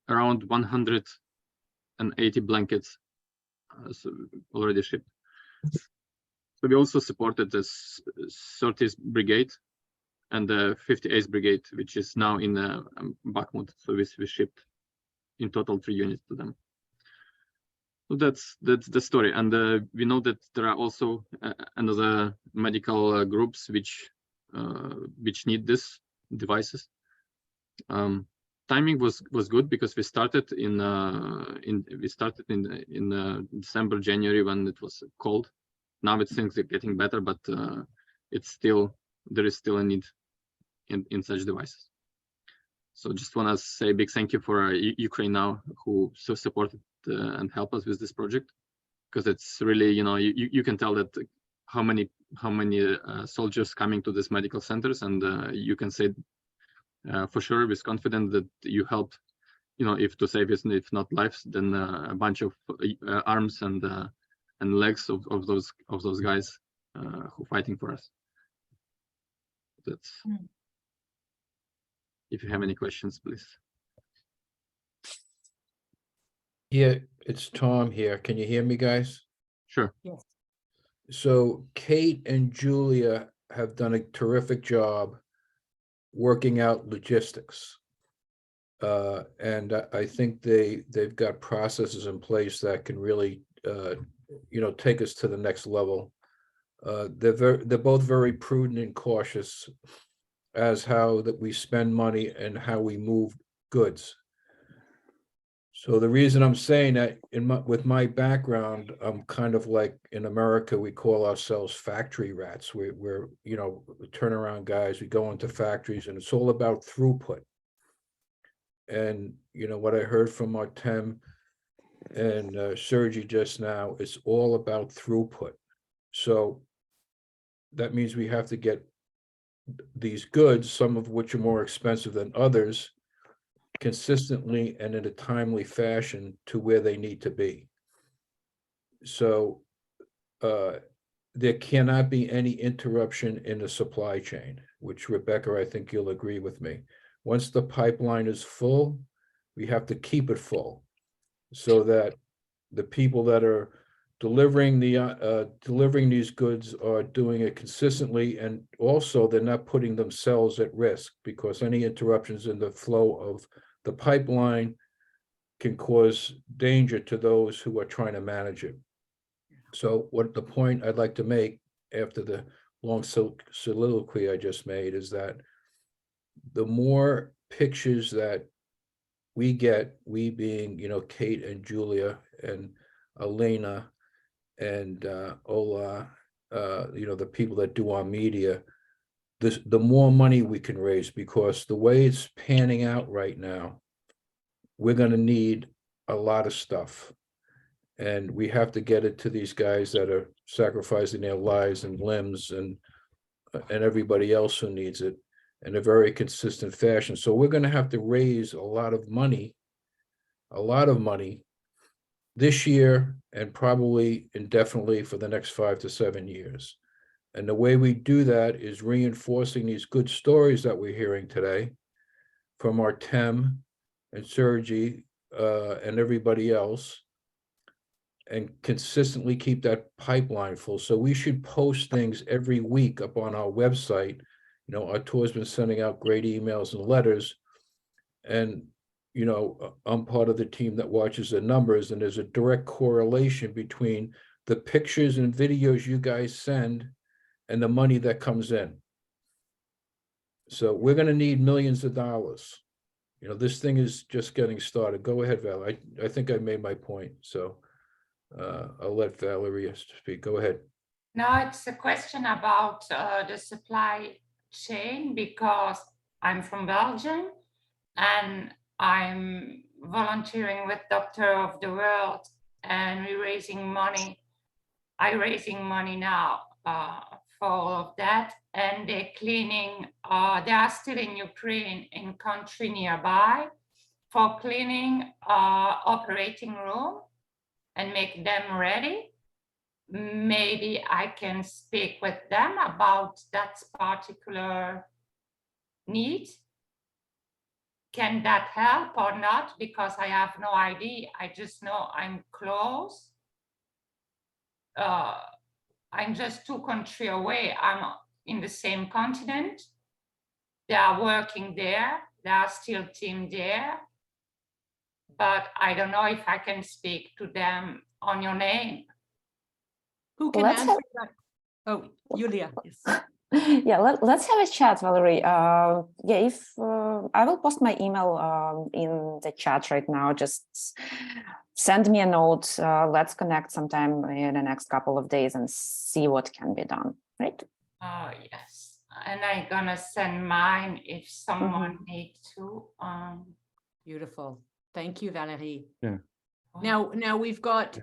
around 180 blankets already shipped. So we also supported the 30th Brigade and the 58th Brigade, which is now in Bakhmut. So we shipped in total 3 units to them. So that's the story. And we know that there are also another medical groups which need these devices. Timing was good because we started in December, January, when it was cold. Now things are getting better, but there is still a need in such devices. So just want to say a big thank you for UkraineNow, who so supported and helped us with this project, because it's really, you know, you can tell that how many soldiers coming to these medical centers, and you can say for sure with confidence that you helped, you know, if to save, if not lives, then a bunch of arms and legs of those guys who are fighting for us. that's. If you have any questions, please. Yeah, it's Tom here. Can you hear me, guys? Sure. Yes. So Kate and Julia have done a terrific job working out logistics. And I think they've got processes in place that can really, take us to the next level. They're both very prudent and cautious as how that we spend money and how we move goods. So the reason I'm saying that with my background, I'm kind of like in America, we call ourselves factory rats. We're turnaround guys. We go into factories and it's all about throughput. And what I heard from Artem and Sergiy just now, it's all about throughput. So that means we have to get these goods, some of which are more expensive than others, consistently and in a timely fashion to where they need to be. So there cannot be any interruption in the supply chain, which Rebecca, I think you'll agree with me. Once the pipeline is full, we have to keep it full so that the people that are delivering these goods are doing it consistently, and also they're not putting themselves at risk, because any interruptions in the flow of the pipeline can cause danger to those who are trying to manage it. So what the point I'd like to make after the long soliloquy I just made is that the more pictures that we get, we being, Kate and Julia and Elena and Ola, the people that do our media, the more money we can raise, because the way it's panning out right now, we're going to need a lot of stuff. And we have to get it to these guys that are sacrificing their lives and limbs and everybody else who needs it in a very consistent fashion. So we're going to have to raise a lot of money this year and probably indefinitely for the next 5 to 7 years. And the way we do that is reinforcing these good stories that we're hearing today from Artem and Sergiy and everybody else, and consistently keep that pipeline full. So we should post things every week up on our website. Artur's been sending out great emails and letters, and I'm part of the team that watches the numbers, and there's a direct correlation between the pictures and videos you guys send and the money that comes in. So we're going to need millions of dollars. This thing is just getting started. Go ahead, Val. I think I made my point. So I'll let Valeria speak. Go ahead. No, it's a question about the supply chain, because I'm from Belgium and I'm volunteering with Doctor of the World, and we're raising money. I'm raising money now for all of that, and they're cleaning. They are still in Ukraine, in country nearby, for cleaning operating room and make them ready. Maybe I can speak with them about that particular need. Can that help or not? Because I have no idea. I just know I'm close. I'm just 2 countries away. I'm in the same continent. They are working there. There are still team there. But I don't know if I can speak to them on your name. Who can answer that? Oh, Iuliia, yes. Yeah, let's have a chat, Valerie. If I will post my email in the chat right now, just send me a note. Let's connect sometime in the next couple of days and see what can be done, right? Oh, yes. And I'm gonna send mine if someone needs to. Beautiful. Thank you, Valerie. Yeah. Now we've got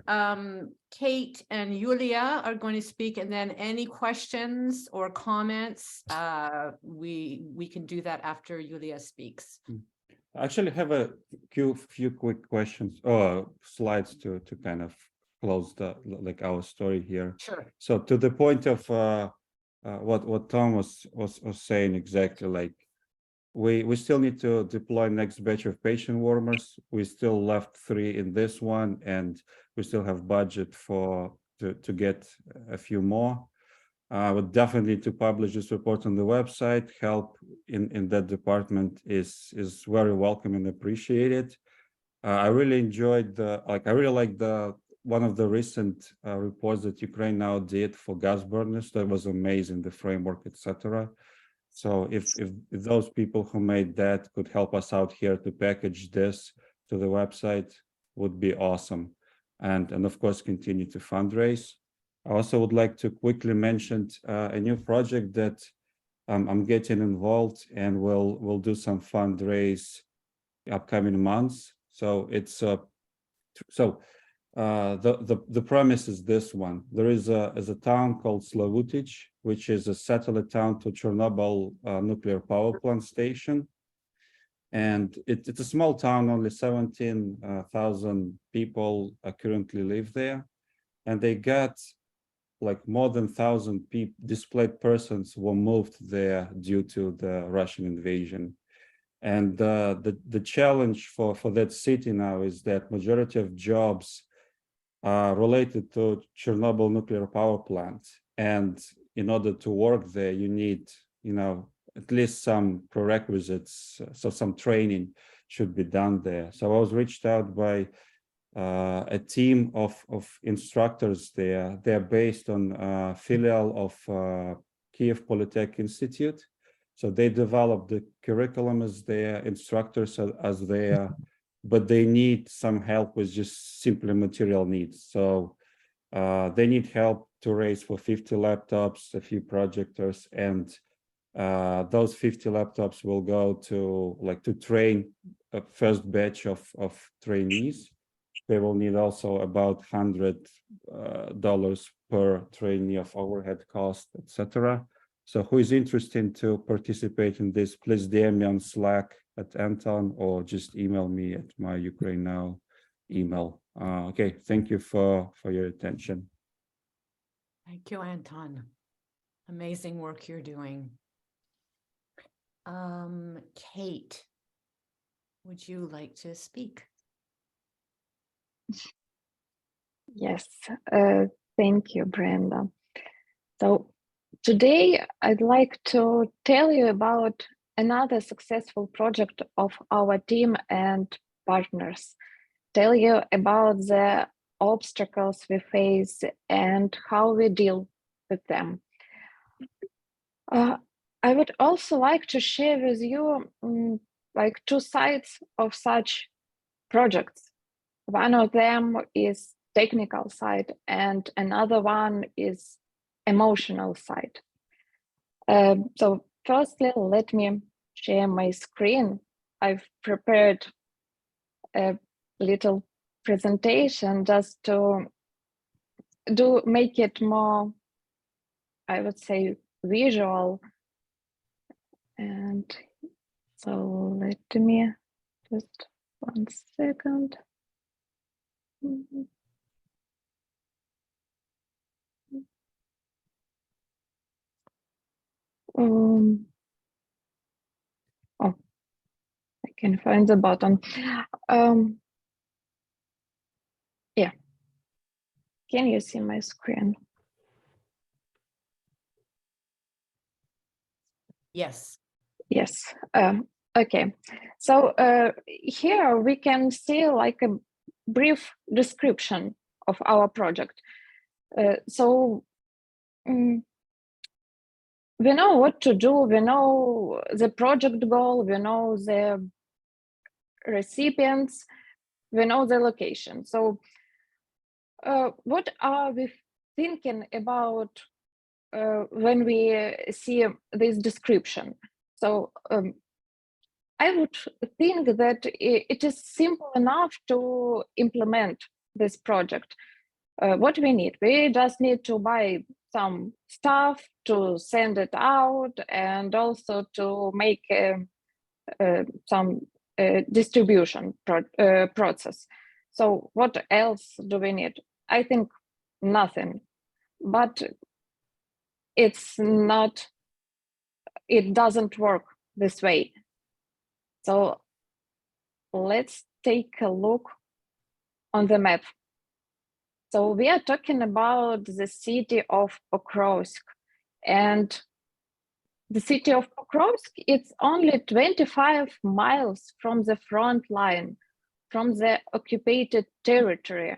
Kate and Iuliia are going to speak, and then any questions or comments, we can do that after Iuliia speaks. I actually have a few quick questions or slides to kind of close our story here. Sure. So to the point of what Tom was saying exactly. Like we still need to deploy next batch of patient warmers. We still left 3 in this one, and we still have budget to get a few more. I would definitely to publish this report on the website. Help in that department is very welcome and appreciated. I really enjoyed I really like one of the recent reports that UkraineNow did for gas burners. That was amazing, the framework, etc. So if those people who made that could help us out here to package this to the website, would be awesome. And of course, continue to fundraise. I also would like to quickly mention a new project that I'm getting involved, and we'll do some fundraise upcoming months. So it's the premise is this one. There is a town called Slavutic, which is a satellite town to Chernobyl nuclear power plant station. And it's a small town, only 17,000 people currently live there. And they got like more than 1,000 displaced persons were moved there due to the Russian invasion. And the challenge for that city now is that majority of jobs are related to Chernobyl nuclear power plant. And in order to work there, you need, at least some prerequisites. So some training should be done there. So I was reached out by a team of instructors there. They're based on filial of Kiev Polytech Institute. So they develop the curriculum as their instructors as their, but they need some help with just simply material needs. So they need help to raise for 50 laptops, a few projectors, and those 50 laptops will go to train a first batch of trainees. They will need also about $100 per trainee of overhead cost, etc. So who is interested to participate in this, please DM me on Slack at Anton, or just email me at my UkraineNow email. Okay, thank you for your attention. Thank you, Anton. Amazing work you're doing. Kate, would you like to speak? Yes, thank you, Brenda. So today I'd like to tell you about another successful project of our team and partners. Tell you about the obstacles we face and how we deal with them. I would also like to share with you like 2 sides of such projects. One of them is technical side and another one is emotional side. So firstly, let me share my screen. I've prepared a little presentation just to make it more, I would say, visual. And so let me just 1 second. Oh, I can find the button. Yeah. Can you see my screen? Yes. Yes. Okay. So here we can see like a brief description of our project. We know what to do. We know the project goal. We know the recipients. We know the location. So what are we thinking about when we see this description? So I would think that it is simple enough to implement this project. What we need, we just need to buy some stuff to send it out and also to make some distribution process. So what else do we need? I think nothing, but it's not, it doesn't work this way. So let's take a look on the map. So we are talking about the city of Pokrovsk, and the city of Pokrovsk, it's only 25 miles from the front line, from the occupied territory.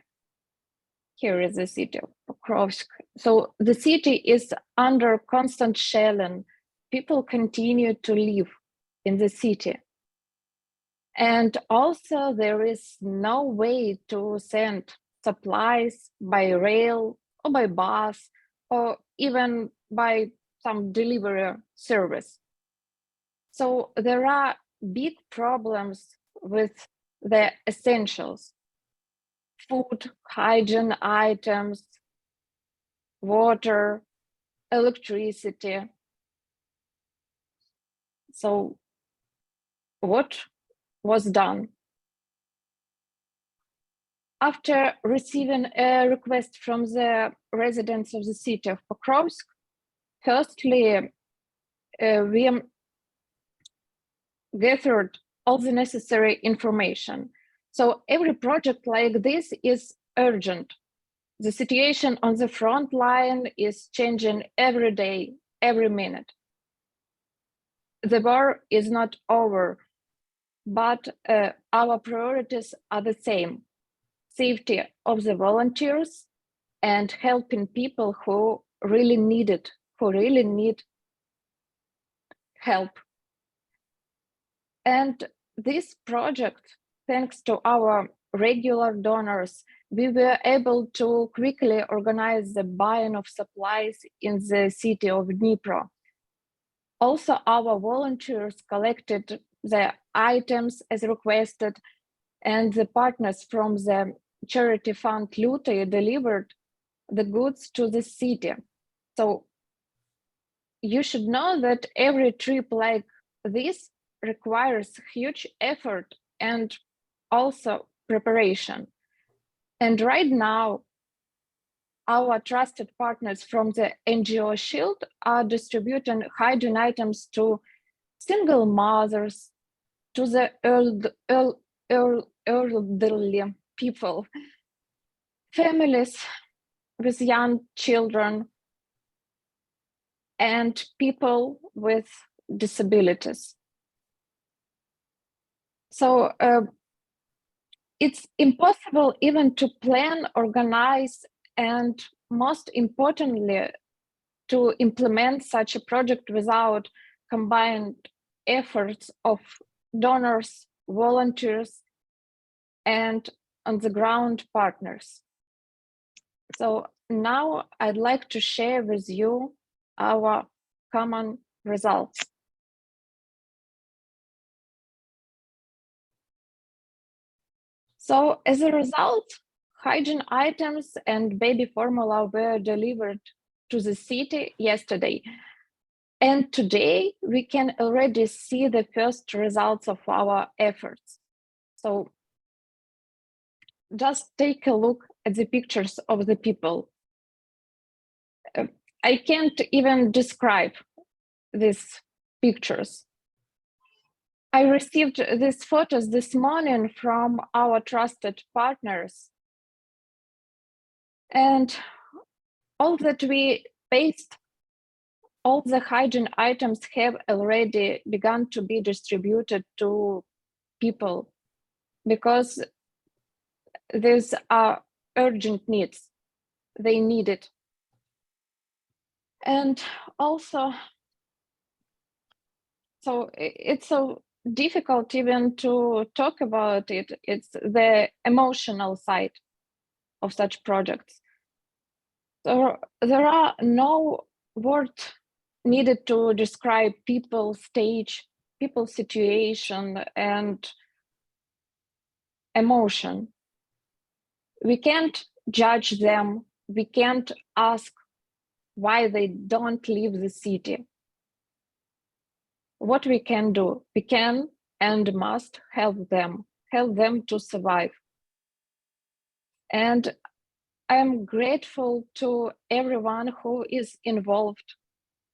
Here is the city of Pokrovsk. So the city is under constant shelling. People continue to live in the city. And also there is no way to send supplies by rail or by bus or even by some delivery service. So there are big problems with the essentials: food, hygiene items, water, electricity. So what was done? After receiving a request from the residents of the city of Pokrovsk, firstly, we gathered all the necessary information. So every project like this is urgent. The situation on the front line is changing every day, every minute. The war is not over, but our priorities are the same: safety of the volunteers and helping people who really need it, who really need help. And this project, thanks to our regular donors, we were able to quickly organize the buying of supplies in the city of Dnipro. Also, our volunteers collected the items as requested, and the partners from the charity fund Iuliia delivered the goods to the city. So you should know that every trip like this requires huge effort and also preparation. And right now, our trusted partners from the NGO Shield are distributing hygiene items to single mothers, to the elderly people, families with young children, and people with disabilities. So it's impossible even to plan, organize, and most importantly, to implement such a project without combined efforts of donors, volunteers, and on-the-ground partners. So now I'd like to share with you our common results. So as a result, hygiene items and baby formula were delivered to the city yesterday. And today we can already see the first results of our efforts. So just take a look at the pictures of the people. I can't even describe these pictures. I received these photos this morning from our trusted partners. And all that we faced, all the hygiene items have already begun to be distributed to people because these are urgent needs. They need it. And also, so it's so difficult even to talk about it. It's the emotional side of such projects. So there are no words needed to describe people's stage, people's situation and emotion. We can't judge them. We can't ask why they don't leave the city. What we can do, we can and must help them to survive. And I'm grateful to everyone who is involved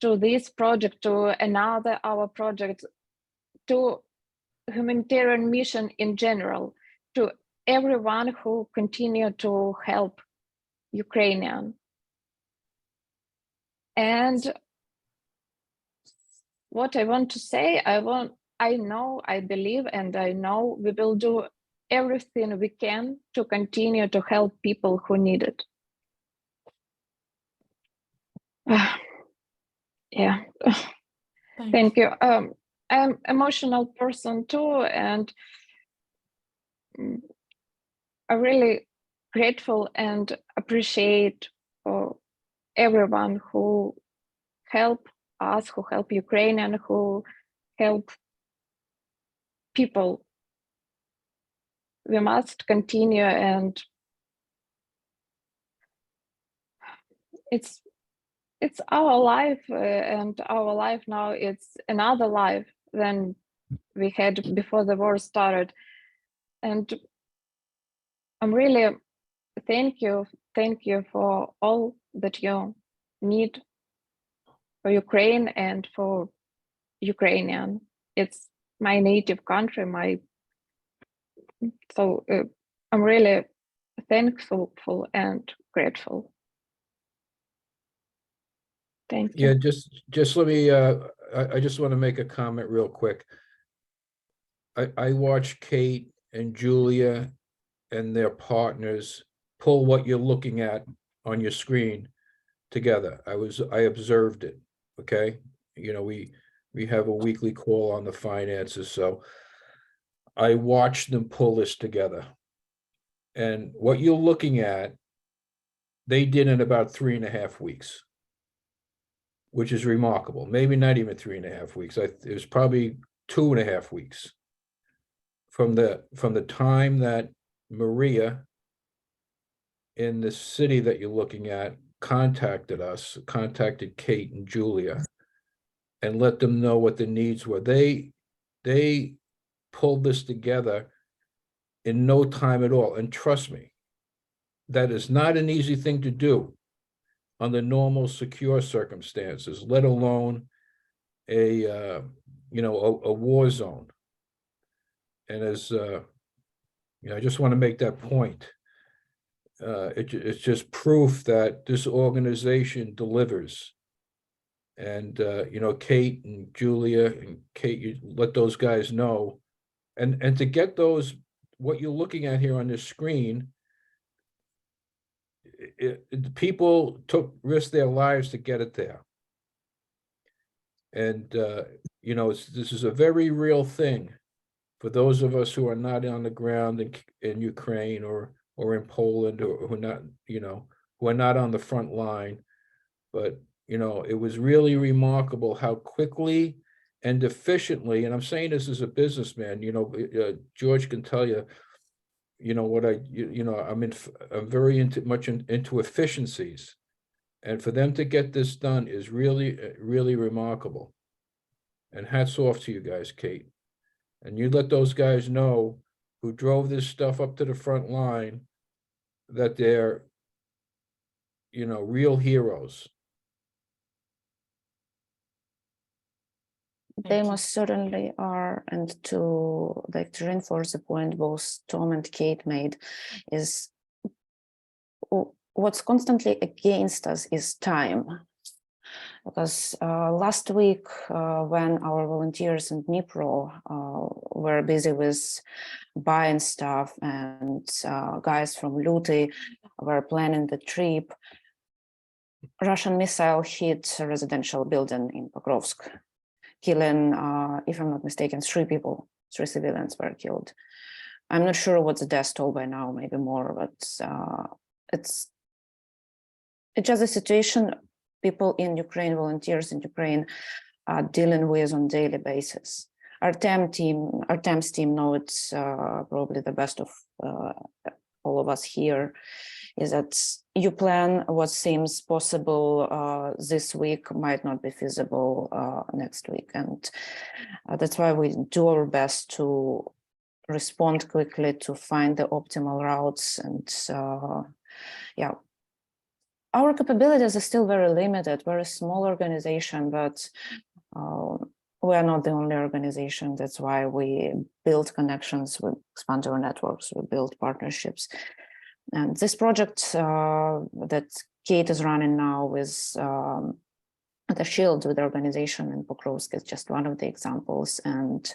to this project, to another our project, to humanitarian mission in general, to everyone who continue to help Ukrainian. And what I want to say, I believe, and I know we will do everything we can to continue to help people who need it. Yeah, thank you. I'm an emotional person too, and I'm really grateful and appreciate everyone who help us, who help Ukrainian, who help people. We must continue, and it's our life, and our life now, it's another life than we had before the war started. And I'm really thank you for all that you need for Ukraine and for Ukrainian. It's my native country, so I'm really thankful and grateful. Thank you. Yeah, just let me, I just want to make a comment real quick. I watched Kate and Iuliia and their partners pull what you're looking at on your screen together. I observed it, okay? You know, we have a weekly call on the finances, so I watched them pull this together. And what you're looking at, they did in about 3.5 weeks, which is remarkable. Maybe not even 3.5 weeks. It was probably 2.5 weeks from the time that Maria in the city that you're looking at contacted Kate and Iuliia, and let them know what the needs were. They pulled this together in no time at all. And trust me, that is not an easy thing to do under normal secure circumstances, let alone a war zone. And as I just want to make that point. It's just proof that this organization delivers. And Kate and Iuliia and Kate, you let those guys know, and to get those, what you're looking at here on this screen, people risked their lives to get it there. And this is a very real thing for those of us who are not on the ground in Ukraine or in Poland, or who are not on the front line. But it was really remarkable how quickly and efficiently, and I'm saying this as a businessman, George can tell you, what I'm very into efficiencies, and for them to get this done is really, really remarkable. And hats off to you guys, Kate. And you let those guys know who drove this stuff up to the front line that they're, real heroes. They most certainly are. And to reinforce the point both Tom and Kate made, is what's constantly against us is time. Because last week, when our volunteers in Dnipro were busy with buying stuff, and guys from Luty were planning the trip, Russian missile hit a residential building in Pokrovsk, killing, if I'm not mistaken, 3 people, 3 civilians were killed. I'm not sure what's the death toll by now, maybe more, but it's just a situation people in Ukraine, volunteers in Ukraine, are dealing with on a daily basis. Artem's team know it's probably the best of all of us here, is that you plan what seems possible this week might not be feasible next week. And that's why we do our best to respond quickly, to find the optimal routes. And our capabilities are still very limited. We're a small organization, but we are not the only organization. That's why we build connections, we expand our networks, we build partnerships. And this project that Kate is running now with the Shield, with the organization in Pokrovsk, is just one of the examples. And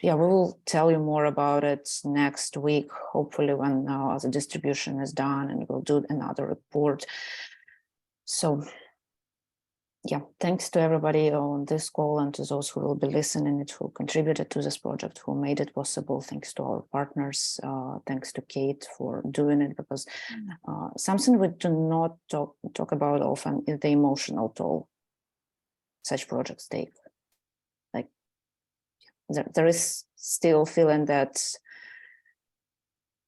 yeah, we will tell you more about it next week, hopefully when the distribution is done, and we'll do another report. So yeah, thanks to everybody on this call and to those who will be listening, who contributed to this project, who made it possible. Thanks to our partners. Thanks to Kate for doing it, because something we do not talk about often is the emotional toll such projects take. Like there is still feeling that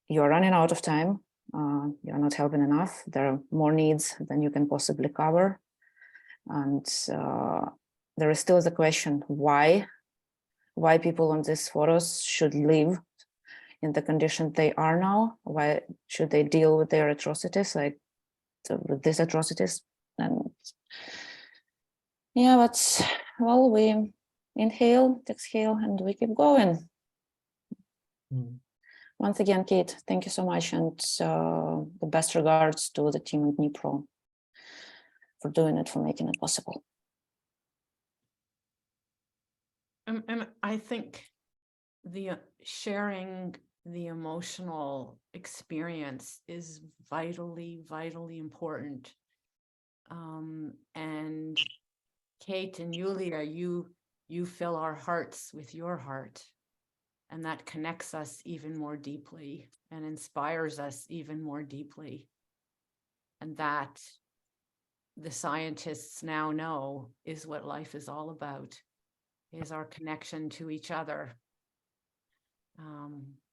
you are running out of time. You're not helping enough. There are more needs than you can possibly cover. And there is still the question why people on these photos should live in the condition they are now. Why should they deal with their atrocities, like with these atrocities? And yeah, but well, we inhale, exhale, and we keep going. Once again, Kate, thank you so much, and the best regards to the team in Dnipro for doing it, for making it possible. And I think the sharing the emotional experience is vitally, vitally important. And Kate and Iuliia, you fill our hearts with your heart, and that connects us even more deeply and inspires us even more deeply. And that the scientists now know is what life is all about, is our connection to each other.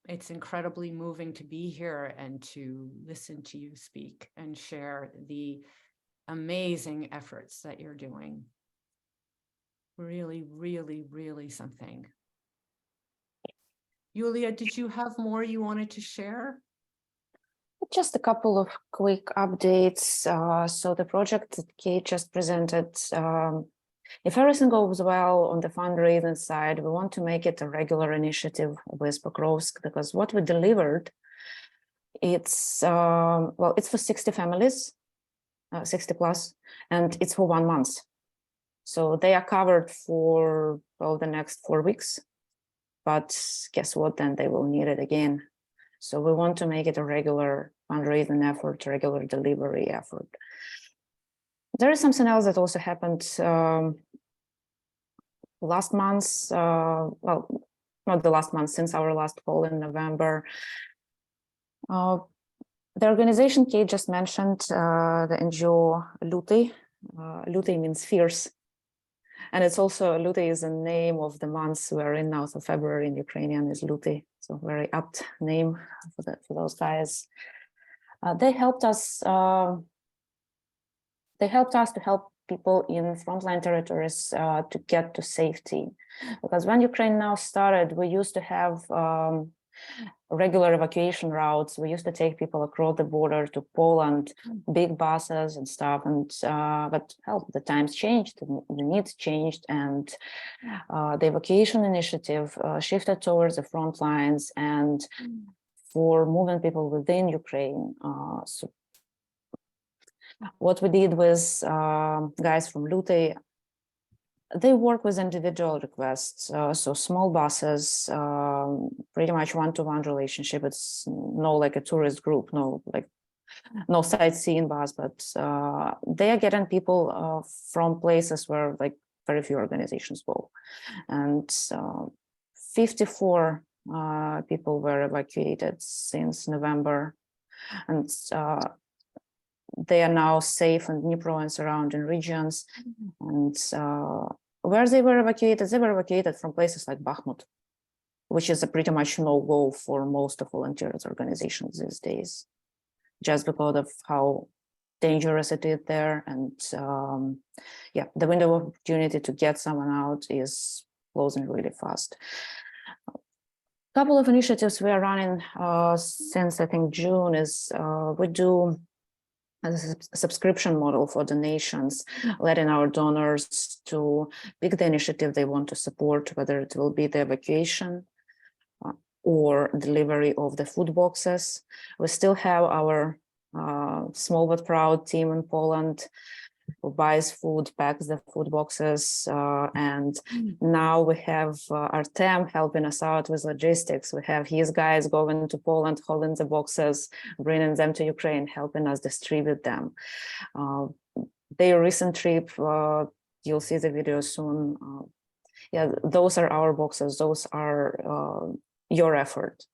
It's incredibly moving to be here and to listen to you speak and share the amazing efforts that you're doing. Really, really, really something. Iuliia, did you have more you wanted to share? Just a couple of quick updates. So the project that Kate just presented, if everything goes well on the fundraising side, we want to make it a regular initiative with Pokrovsk, because what we delivered, it's well, it's for 60 families, 60 plus, and it's for 1 month. So they are covered for, well, the next 4 weeks, but guess what, then they will need it again. So we want to make it a regular fundraising effort, regular delivery effort. There is something else that also happened last month, well, not the last month, since our last call in November. The organization Kate just mentioned, the NGO Luty. Luty means fierce. And it's also, Luty is a name of the month we're in now, so February in Ukrainian is Luty, so very apt name for those guys. They helped us to help people in frontline territories to get to safety. Because when UkraineNow started, we used to have regular evacuation routes. We used to take people across the border to Poland, big buses and stuff. And but hell, the times changed, the needs changed, and the evacuation initiative shifted towards the front lines and for moving people within Ukraine. So what we did with guys from Luty, they work with individual requests, so small buses, pretty much one-to-one relationship. It's no like a tourist group, no sightseeing bus, but they are getting people from places where like very few organizations go. And 54 people were evacuated since November, and they are now safe in Dnipro and surrounding regions. And where they were evacuated from places like Bakhmut, which is a pretty much no-go for most of volunteers organizations these days, just because of how dangerous it is there. And yeah, the window of opportunity to get someone out is closing really fast. A couple of initiatives we are running since I think June is we do as a subscription model for donations, letting our donors to pick the initiative they want to support, whether it will be the evacuation or delivery of the food boxes. We still have our small but proud team in Poland who buys food, packs the food boxes, and now we have Artem helping us out with logistics. We have his guys going to Poland, holding the boxes, bringing them to Ukraine, helping us distribute them. Their recent trip, you'll see the video soon. Yeah, those are our boxes. Those are your effort.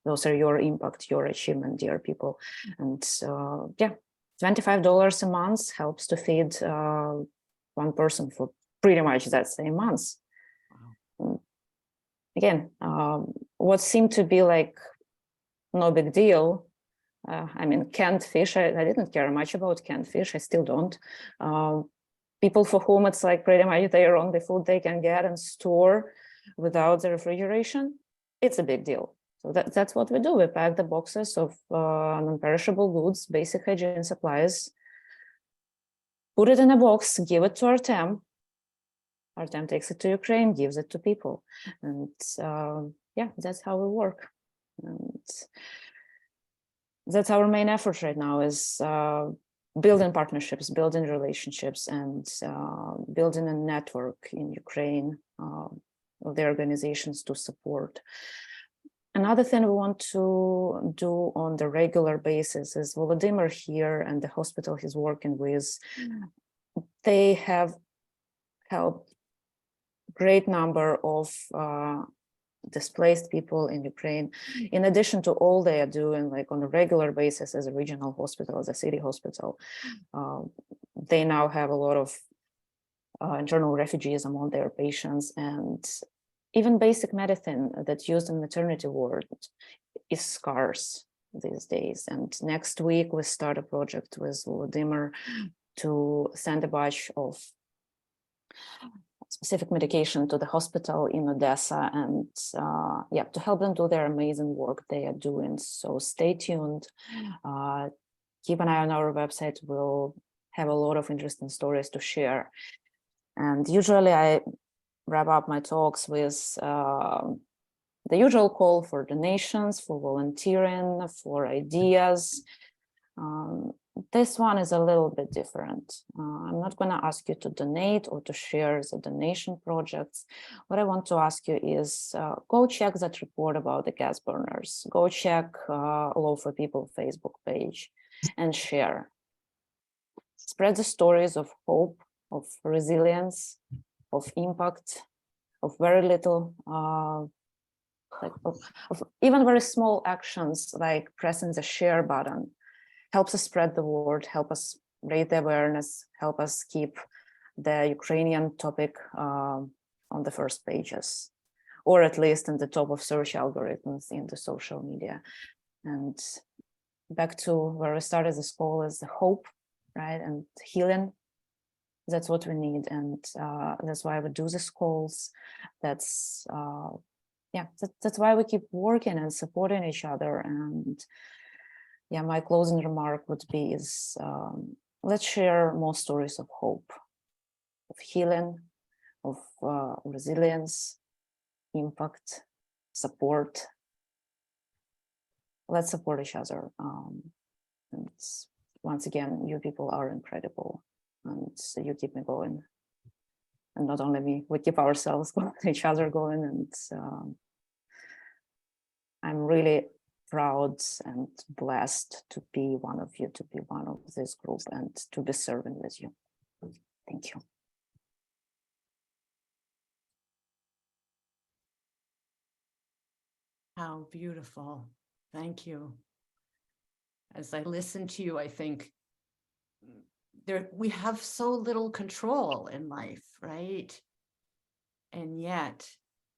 Those are your impact, your achievement, dear people. And yeah, $25 a month helps to feed one person for pretty much that same month. Wow. Again, what seemed to be like no big deal. I mean, canned fish, I didn't care much about canned fish. I still don't. People for whom it's like pretty much their only food they can get and store without the refrigeration, it's a big deal. So that's what we do. We pack the boxes of non-perishable goods, basic hygiene supplies, put it in a box, give it to Artem. Artem takes it to Ukraine, gives it to people. And yeah, that's how we work. And that's our main effort right now, is building partnerships, building relationships, and building a network in Ukraine of the organizations to support. Another thing we want to do on the regular basis is Volodymyr here and the hospital he's working with, they have helped great number of displaced people in Ukraine, in addition to all they are doing like on a regular basis as a regional hospital, as a city hospital. They now have a lot of internal refugees among their patients, and even basic medicine that's used in maternity ward is scarce these days. And next week we start a project with Volodymyr to send a batch of specific medication to the hospital in Odessa, and yeah, to help them do their amazing work they are doing. So stay tuned, keep an eye on our website. We'll have a lot of interesting stories to share. And usually I wrap up my talks with the usual call for donations, for volunteering, for ideas. This one is a little bit different. I'm not going to ask you to donate or to share the donation projects. What I want to ask you is go check that report about the gas burners. Go check Law for People Facebook page and share. Spread the stories of hope, of resilience, of impact, of very little, of even very small actions like pressing the share button. Helps us spread the word, help us raise the awareness, help us keep the Ukrainian topic on the first pages, or at least in the top of search algorithms in the social media. And back to where we started this call is the hope, right? And healing. That's what we need, and that's why we do these calls. That's yeah, that's why we keep working and supporting each other. And yeah, my closing remark would be is let's share more stories of hope, of healing, of resilience, impact, support. Let's support each other. And once again, you people are incredible. And so you keep me going, and not only me, we keep ourselves going, each other going. And I'm really proud and blessed to be one of you, to be one of this group, and to be serving with you. Thank you. How beautiful. Thank you. As I listen to you, I think we have so little control in life, right? And yet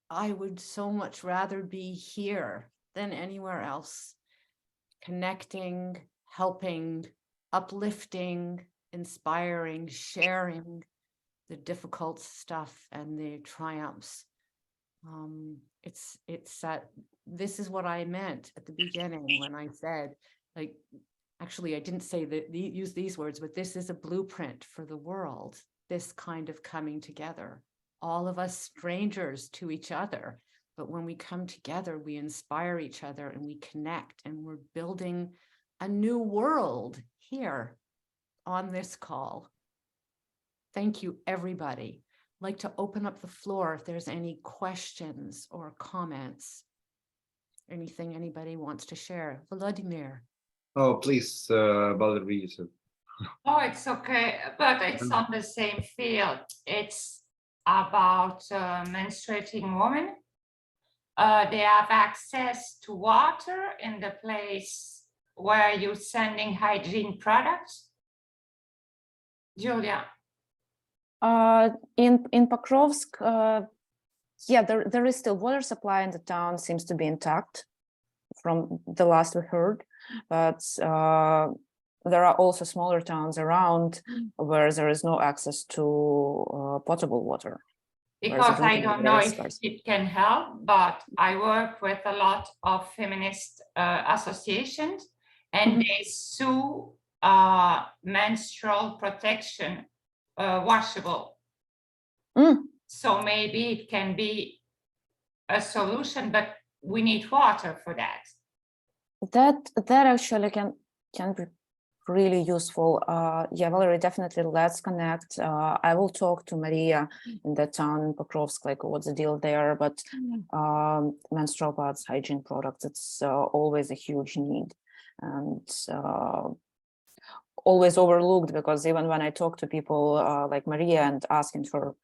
I would so much rather be here than anywhere else, connecting, helping, uplifting, inspiring, sharing the difficult stuff and the triumphs. It's that this is what I meant at the beginning when I said, like, actually, I didn't say that use these words, but this is a blueprint for the world, this kind of coming together. All of us strangers to each other, but when we come together, we inspire each other and we connect, and we're building a new world here on this call. Thank you, everybody. I'd like to open up the floor if there's any questions or comments. Anything anybody wants to share? Volodymyr. Oh, please, Valerie. Oh, it's okay, but it's on the same field. It's about menstruating women. They have access to water in the place where you're sending hygiene products. Iuliia. In Pokrovsk, yeah, there is still water supply in the town, seems to be intact from the last we heard, but there are also smaller towns around where there is no access to potable water. Because I don't know if it can help, but I work with a lot of feminist associations, and they sue menstrual protection washable. So maybe it can be a solution, but we need water for that. That actually can be really useful. Yeah, Valerie, definitely let's connect. I will talk to Maria in the town in Pokrovsk, like what's the deal there, but menstrual pads, hygiene products, it's always a huge need and always overlooked, because even when I talk to people like Maria and asking for,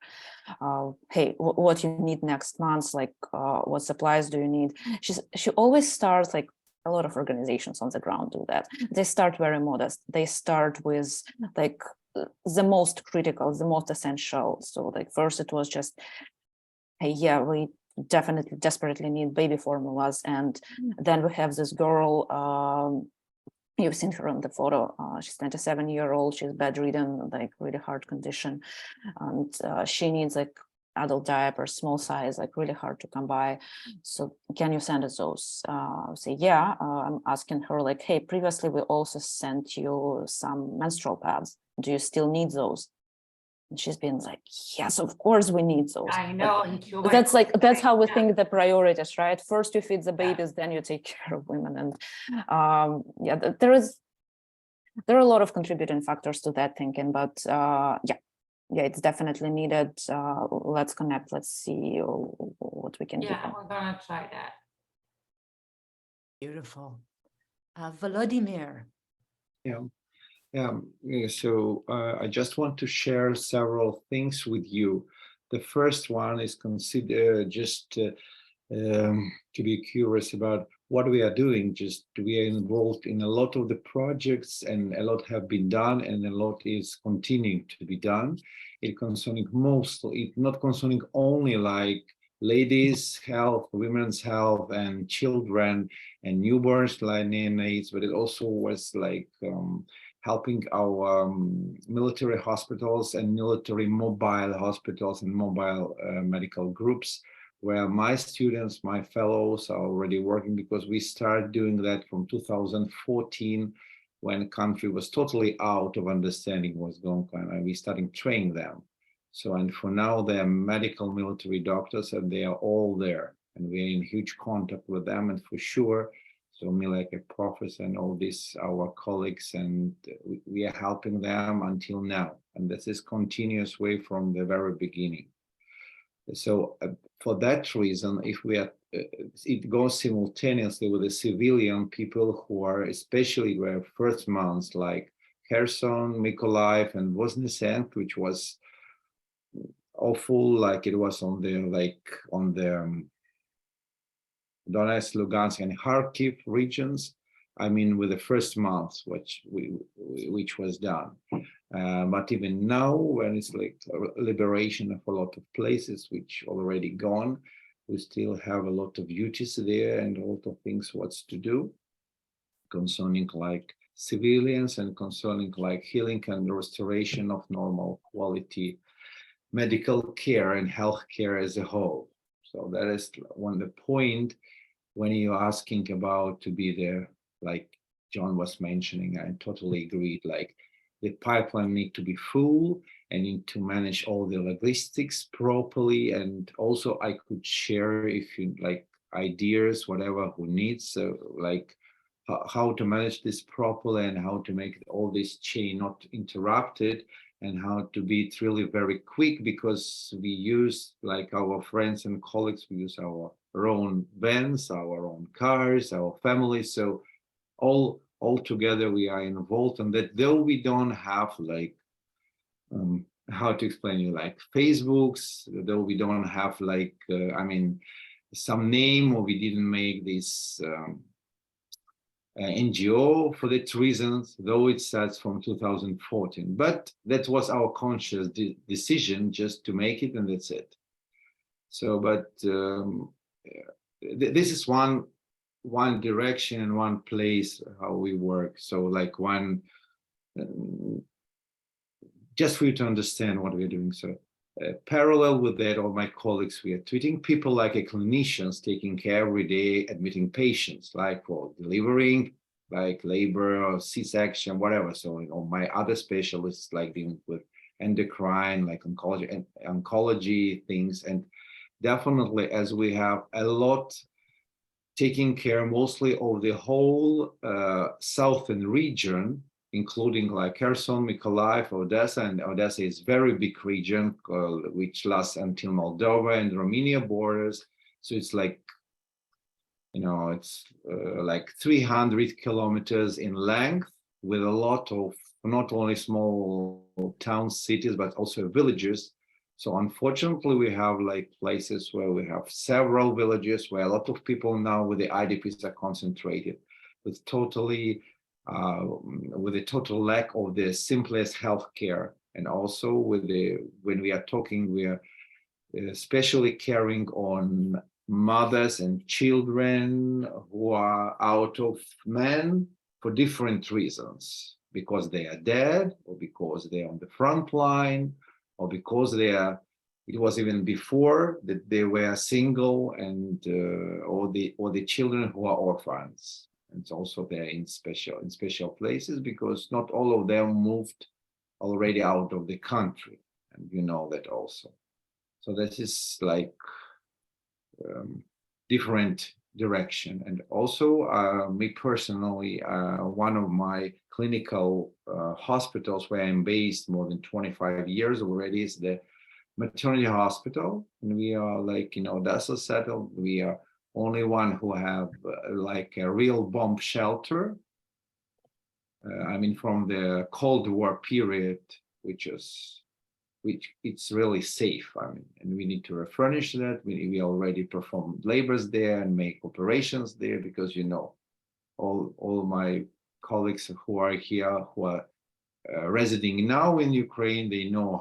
hey, what you need next month, like what supplies do you need? She always starts, like a lot of organizations on the ground do that. They start very modest. They start with like the most critical, the most essential. So like first it was just, hey, yeah, we definitely desperately need baby formulas. And then we have this girl, you've seen her on the photo. She's 27-year-old. She's bedridden, like really hard condition. And she needs like adult diapers, small size, like really hard to come by. So can you send us those? Say, yeah, I'm asking her like, hey, previously we also sent you some menstrual pads. Do you still need those? And she's been like, yes, of course we need those. I know. But that's how we think the priorities, right? First you feed the babies, then you take care of women. And yeah, there are a lot of contributing factors to that thinking, but yeah, it's definitely needed. Let's connect. Let's see what we can do. Yeah, we're gonna try that. Beautiful. Volodymyr. Yeah. So I just want to share several things with you. The first one is consider just to be curious about what we are doing. Just we are involved in a lot of the projects, and a lot have been done, and a lot is continuing to be done. It concerning mostly, not concerning only like ladies' health, women's health, and children and newborns, like neonates, but it also was like helping our military hospitals and military mobile hospitals and mobile medical groups, where my students, my fellows are already working, because we started doing that from 2014, when the country was totally out of understanding what's going on, and we started training them. So, and for now, they're medical military doctors, and they are all there, and we're in huge contact with them, and for sure, so me like a professor and all this, our colleagues, and we are helping them until now. And this is continuous way from the very beginning. So for that reason, if we are, it goes simultaneously with the civilian people who are, especially where first months like Kherson, Mykolaiv, and Voznесensky, which was awful, like it was on the Donetsk, Lugansk, and Kharkiv regions. I mean, with the first month, which was done. But even now, when it's like liberation of a lot of places which already gone, we still have a lot of duties there and a lot of things what's to do concerning like civilians and concerning like healing and restoration of normal quality medical care and health care as a whole. So that is one the point when you're asking about to be there, like John was mentioning. I totally agreed. Like the pipeline need to be full and need to manage all the logistics properly. And also I could share if you like ideas, whatever who needs, so like how to manage this properly and how to make all this chain not interrupted and how to be it really very quick, because we use like our friends and colleagues, we use our own vans, our own cars, our families. So all together we are involved, and that though we don't have like how to explain you, like Facebooks, though we don't have like I mean some name, or we didn't make this NGO for that reasons, though it starts from 2014, but that was our conscious decision just to make it, and that's it. So but this is one direction and one place how we work. So like one just for you to understand what we're doing. So parallel with that, all my colleagues, we are treating people like a clinicians, taking care every day, admitting patients, like for delivering, like labor or C-section, whatever. So my other specialists, like dealing with endocrine, like oncology things. And definitely, as we have a lot taking care mostly of the whole southern region, including like Kherson, Mykolaiv, Odessa, and Odessa is very big region, which lasts until Moldova and Romania borders. So it's like, it's like 300 kilometers in length, with a lot of not only small towns, cities, but also villages. So unfortunately, we have like places where we have several villages where a lot of people now with the IDPs are concentrated, with with a total lack of the simplest healthcare, and also with when we are talking, we are especially caring on mothers and children who are out of men for different reasons, because they are dead, or because they are on the front line, or because it was even before that they were single, and or the children who are orphans. And also they're in special places, because not all of them moved already out of the country, and you know that also. So that is like different direction. And also me personally, one of my clinical hospitals where I'm based more than 25 years already is the maternity hospital, and we are like in Odessa settled. We are only one who have like a real bomb shelter. I mean, from the Cold War period, which it's really safe. I mean, and we need to refurnish that. We already performed labors there and make operations there, because all my colleagues who are here, who are residing now in Ukraine, they know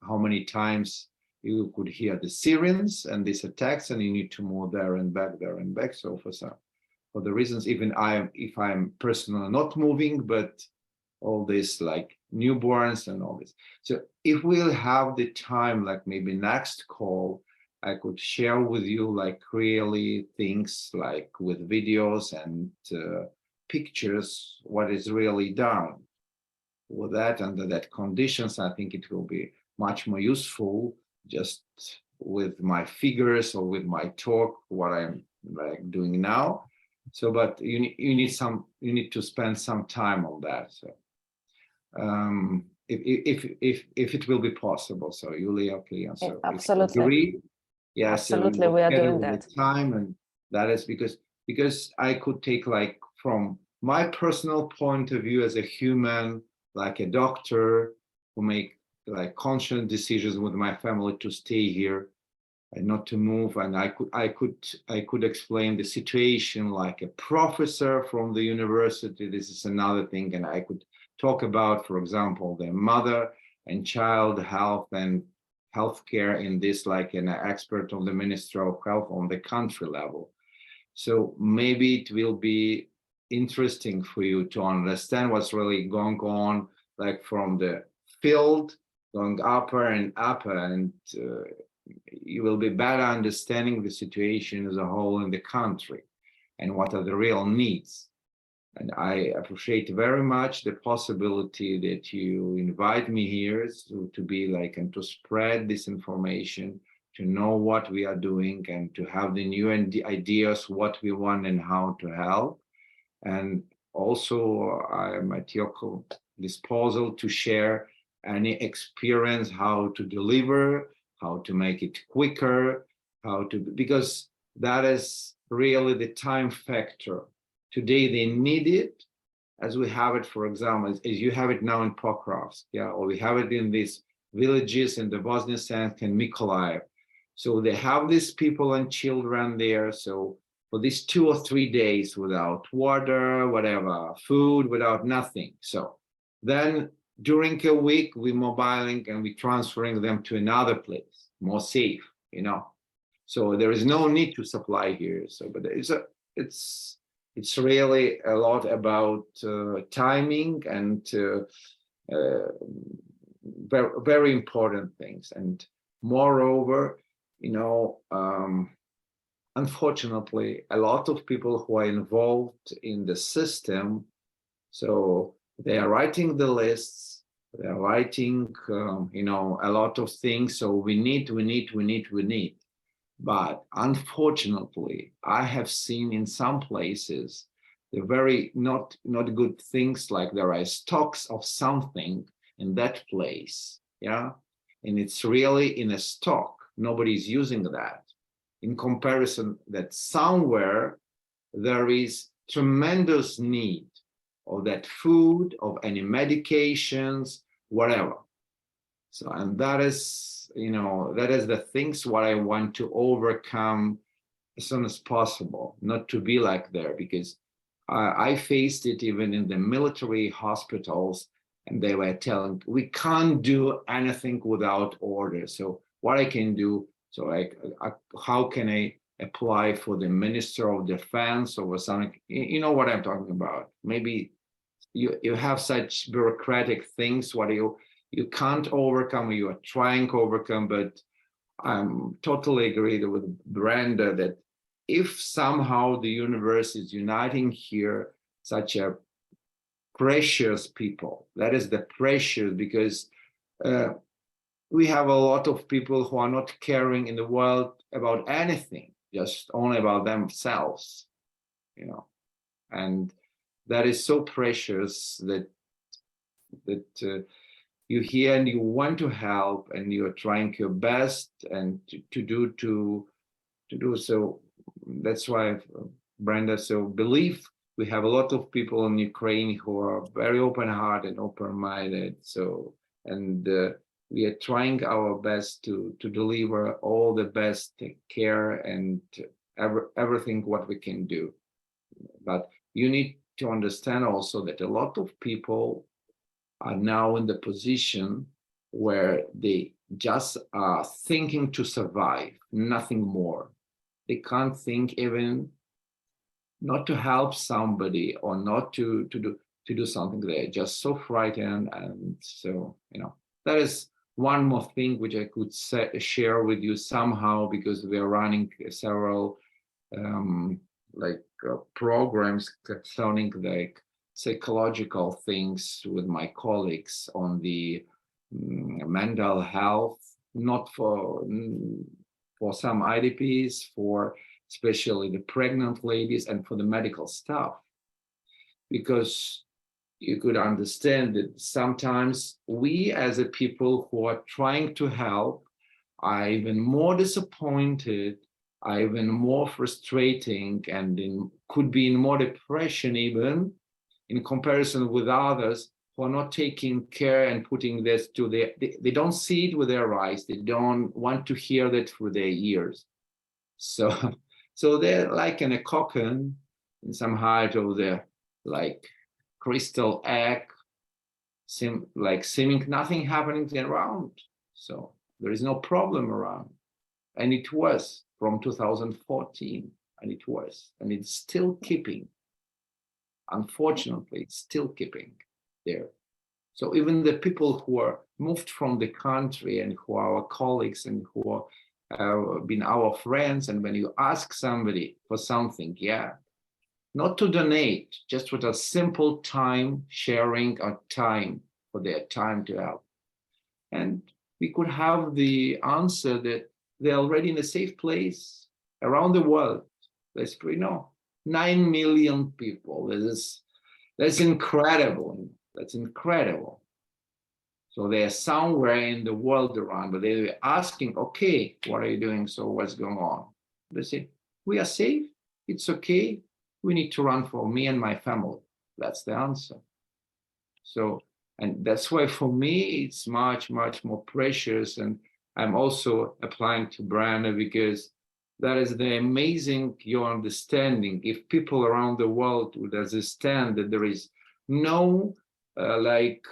how many times you could hear the sirens and these attacks, and you need to move there and back. So for the reasons, even if I'm personally not moving, but all this like newborns and all this. So if we'll have the time, like maybe next call, I could share with you like really things like with videos and pictures, what is really done with that under that conditions. I think it will be much more useful just with my figures or with my talk, what I'm like doing now. So, but you need to spend some time on that. So, if it will be possible. So, Iuliia, okay, so absolutely. Agree. Yes, absolutely, we are doing that. Time, and that is because I could take like from my personal point of view as a human, like a doctor who make like conscious decisions with my family to stay here and not to move, and I could explain the situation like a professor from the university. This is another thing, and I could talk about, for example, the mother and child health and healthcare in this, like an expert of the Ministry of Health on the country level. So maybe it will be interesting for you to understand what's really going on, like from the field, going upper and upper, and you will be better understanding the situation as a whole in the country and what are the real needs. And I appreciate very much the possibility that you invite me here to be like, and to spread this information, to know what we are doing and to have the new ideas, what we want and how to help. And also I am at your disposal to share any experience, how to deliver, how to make it quicker, because that is really the time factor. Today they need it as we have it, for example, as you have it now in Pokrovsk, yeah, or we have it in these villages in the Bosnia and Mykolaiv. So they have these people and children there. So for these 2 or 3 days without water, whatever, food, without nothing. So then during a week, we're mobiling and we're transferring them to another place, more safe, you know. So there is no need to supply here. So, but it's really a lot about timing and very, very important things. And moreover, you know, unfortunately, a lot of people who are involved in the system, so they are writing the lists, they are writing, you know, a lot of things. So we need. But unfortunately, I have seen in some places the very not good things, like there are stocks of something in that place, yeah, and it's really in a stock. Nobody's using that. In comparison, that somewhere there is tremendous need of that food, of any medications, whatever. So, and that is, you know, that is the things what I want to overcome as soon as possible, not to be like there, because I faced it even in the military hospitals, and they were telling, we can't do anything without order. So what I can do, so how can I apply for the Minister of Defense or something? You know what I'm talking about. Maybe you have such bureaucratic things what you can't overcome, or you are trying to overcome. But I'm totally agreed with Brenda that if somehow the universe is uniting here such a precious people, that is the precious, because we have a lot of people who are not caring in the world about anything, just only about themselves, you know, and that is so precious that you hear and you want to help and you are trying your best and to do so. That's why, Brenda, so believe we have a lot of people in Ukraine who are very open-hearted and open-minded. So, and we are trying our best to deliver all the best care and everything what we can do. But you need to understand also that a lot of people are now in the position where they just are thinking to survive, nothing more. They can't think even not to help somebody or not to do something. They're just so frightened. And so, you know, that is one more thing which I could share with you somehow, because we are running several programs concerning like psychological things with my colleagues on the mental health, not for some IDPs, for especially the pregnant ladies and for the medical staff, because you could understand that sometimes we as a people who are trying to help are even more disappointed, are even more frustrating, and could be in more depression even in comparison with others who are not taking care and putting this to they don't see it with their eyes, they don't want to hear that through their ears. So they're like in a cocoon in some height of the like crystal egg, seeming nothing happening around. So there is no problem around. And it was from 2014, and it's still keeping. Unfortunately, it's still keeping there. So even the people who are moved from the country and who are our colleagues and who have been our friends, and when you ask somebody for something, yeah, not to donate, just with a simple time sharing or time for their time to help. And we could have the answer that they're already in a safe place around the world. That's 9 million people. That's incredible. That's incredible. So they're somewhere in the world around, but they're asking, okay, what are you doing? So what's going on? They say, we are safe. It's okay. We need to run for me and my family. That's the answer. So, and that's why for me, it's much, much more precious. And I'm also applying to Brenda because that is the amazing, your understanding. If people around the world would understand that there is no, like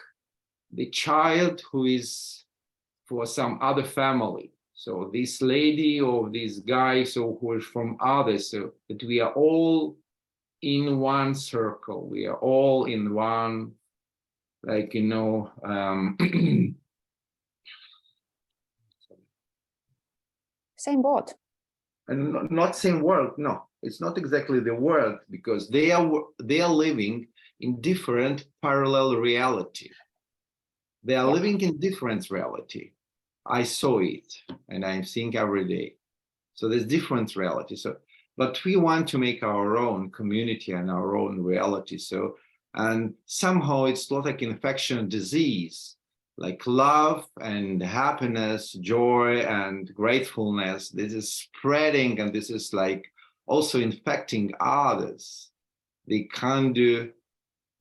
the child who is for some other family. So this lady or this guy, so who is from others, so that we are all in one circle. We are all in one, like, Same boat. And not same world. No, it's not exactly the world because they are living in different parallel reality. They are living in different reality. I saw it and I'm seeing every day. So there's different reality. So, but we want to make our own community and our own reality. So, and somehow it's not like infection disease, like love and happiness, joy and gratefulness. This is spreading and this is like also infecting others. They can't do,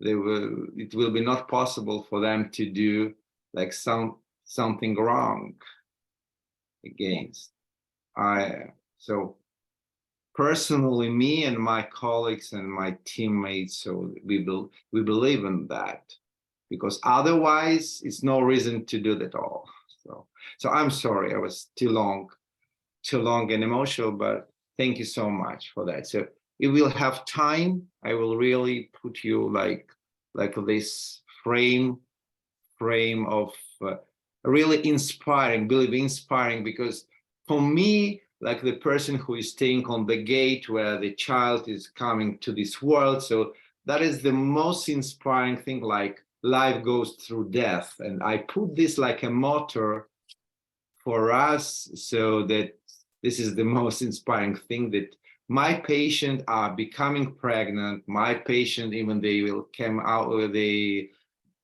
it will be not possible for them to do like something wrong against. So personally, me and my colleagues and my teammates, so we believe in that, because otherwise it's no reason to do that all. So I'm sorry I was too long and emotional, but thank you so much for that. So if we'll have time, I will really put you like this frame of really inspiring, because for me, like the person who is staying on the gate where the child is coming to this world, so that is the most inspiring thing, like life goes through death. And I put this like a motto for us, so that this is the most inspiring thing, that my patients are becoming pregnant, my patient, even they will come out, they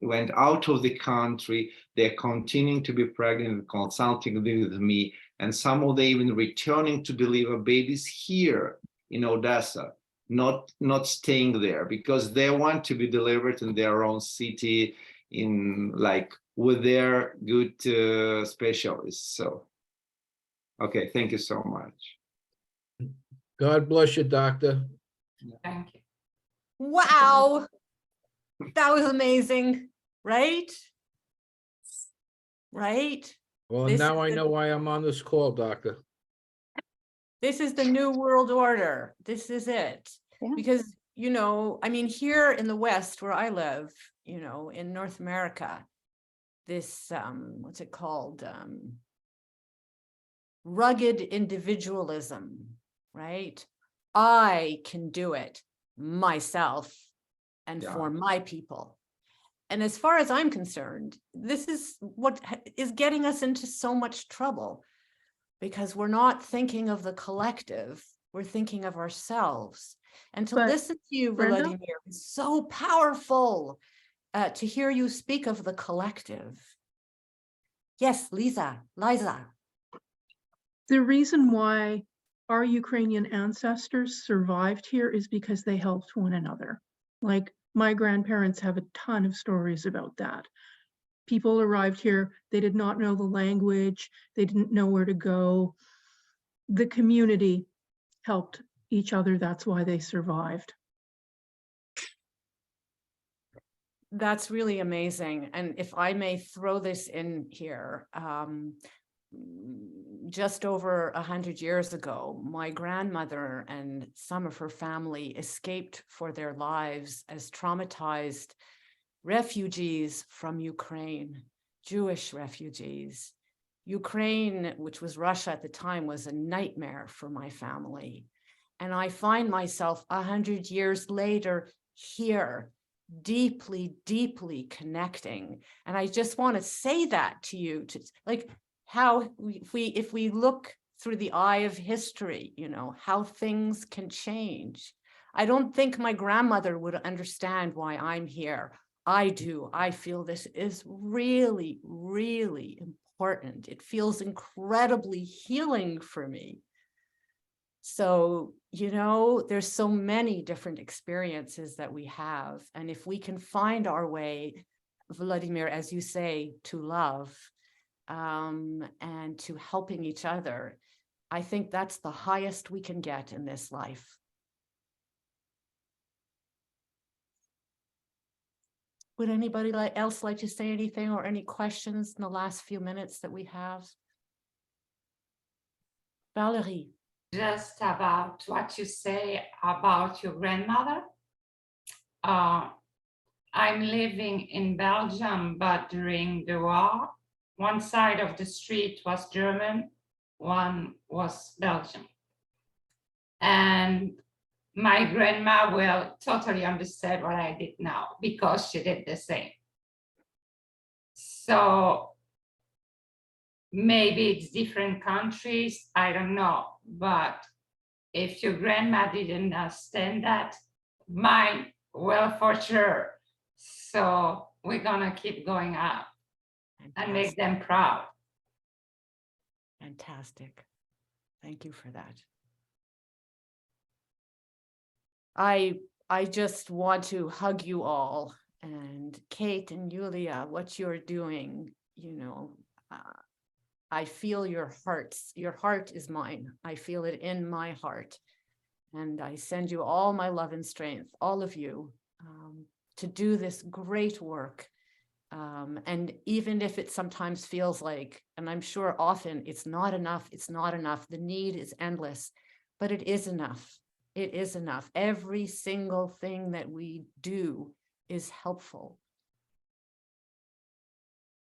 went out of the country, they're continuing to be pregnant, consulting with me, and some of them even returning to deliver babies here in Odessa, not staying there, because they want to be delivered in their own city, in like with their good specialists. So, okay, thank you so much. God bless you, doctor. Thank you. Wow. That was amazing, right? Right? Well, This now is I the- know why I'm on this call, doctor. This is the new world order. This is it. Yeah. Because, I mean, here in the West where I live, in North America, this, what's it called? Rugged individualism, right? I can do it myself and for my people. And as far as I'm concerned, this is what is getting us into so much trouble, because we're not thinking of the collective, we're thinking of ourselves. And to listen to you, Brenda? Volodymyr, is so powerful, to hear you speak of the collective. Yes, Liza. The reason why our Ukrainian ancestors survived here is because they helped one another. Like my grandparents have a ton of stories about that. People arrived here, they did not know the language, they didn't know where to go. The community helped each other, that's why they survived. That's really amazing. And if I may throw this in here, just over 100 years ago, my grandmother and some of her family escaped for their lives as traumatized refugees from Ukraine, Jewish refugees. Ukraine, which was Russia at the time, was a nightmare for my family. And I find myself 100 years later here, deeply, deeply connecting. And I just want to say that to you, to like how if we look through the eye of history, you know, how things can change. I don't think my grandmother would understand why I'm here. I do. I feel this is really, really important. It feels incredibly healing for me. So, you know, there's so many different experiences that we have. And if we can find our way, Volodymyr, as you say, to love and to helping each other, I think that's the highest we can get in this life. Would anybody else like to say anything or any questions in the last few minutes that we have? Valerie. Just about what you say about your grandmother. I'm living in Belgium, but during the war, one side of the street was German, one was Belgium. And my grandma will totally understand what I did now because she did the same. So maybe it's different countries, I don't know. But if your grandma didn't understand that, mine will for sure. So we're gonna keep going up and make them proud. Fantastic. Thank you for that. I just want to hug you all, and Kate and Iuliia, what you're doing, you know, I feel your hearts. Your heart is mine. I feel it in my heart. And I send you all my love and strength, all of you, to do this great work. And even if it sometimes feels like, and I'm sure often it's not enough, the need is endless, but it is enough. It is enough. Every single thing that we do is helpful.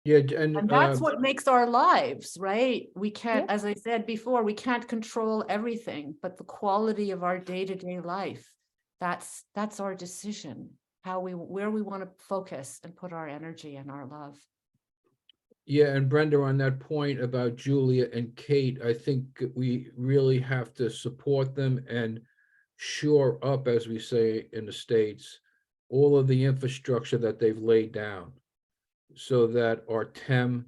Yeah, And that's what makes our lives, right? We can't, as I said before, we can't control everything, but the quality of our day-to-day life, that's our decision, where we want to focus and put our energy and our love. Yeah, and Brenda, on that point about Iuliia and Kate, I think we really have to support them and shore up, as we say in the States, all of the infrastructure that they've laid down, so that Artem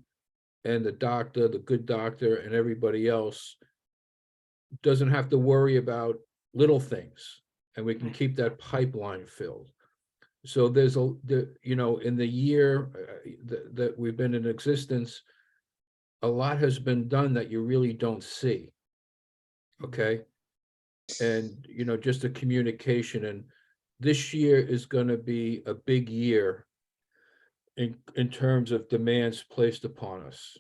and the doctor, the good doctor, and everybody else doesn't have to worry about little things, and we can keep that pipeline filled. So there's you know, in the year that we've been in existence, a lot has been done that you really don't see. Okay. And, you know, just the communication, and this year is going to be a big year in terms of demands placed upon us.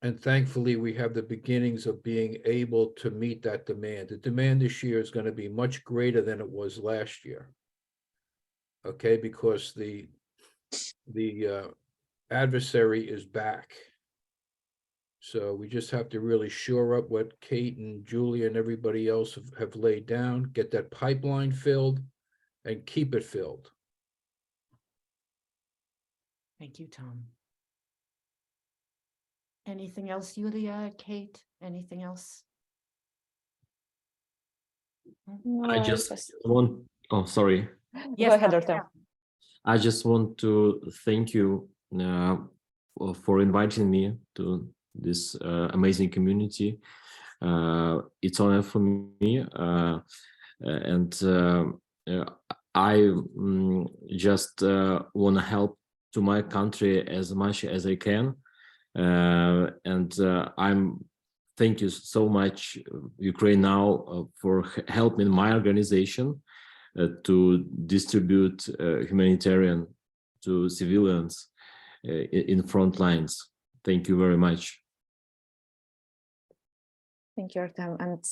And thankfully, we have the beginnings of being able to meet that demand. The demand this year is going to be much greater than it was last year. Okay, because the adversary is back. So we just have to really shore up what Kate and Iuliia and everybody else have laid down, get that pipeline filled, and keep it filled. Thank you, Tom. Anything else, Iuliia, Kate? Anything else? I just want, oh, sorry. Yes, go ahead, Artem. I just want to thank you for inviting me to this amazing community. It's an honor for me, and I just want to help to my country as much as I can, and thank you so much, UkraineNow, for helping my organization to distribute humanitarian to civilians in front lines. Thank you very much. Thank you, Artem. And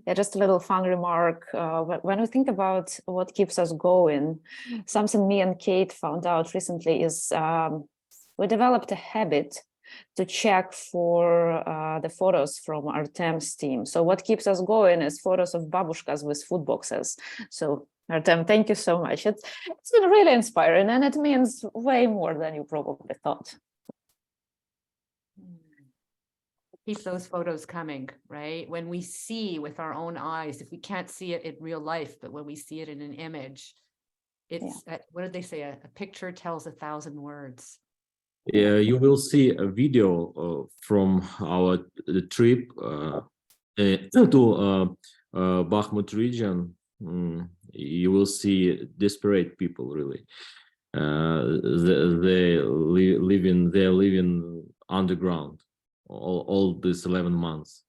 yeah, just a little fun remark. When we think about what keeps us going, something me and Kate found out recently is we developed a habit to check for the photos from Artem's team. So what keeps us going is photos of babushkas with food boxes. So Artem, thank you so much. It's been really inspiring, and it means way more than you probably thought. Keep those photos coming, right? When we see with our own eyes, if we can't see it in real life, but when we see it in an image, it's, what did they say? A picture tells 1,000 words. Yeah, you will see a video from our trip to Bakhmut region. You will see desperate people, really. They're living underground all these 11 months.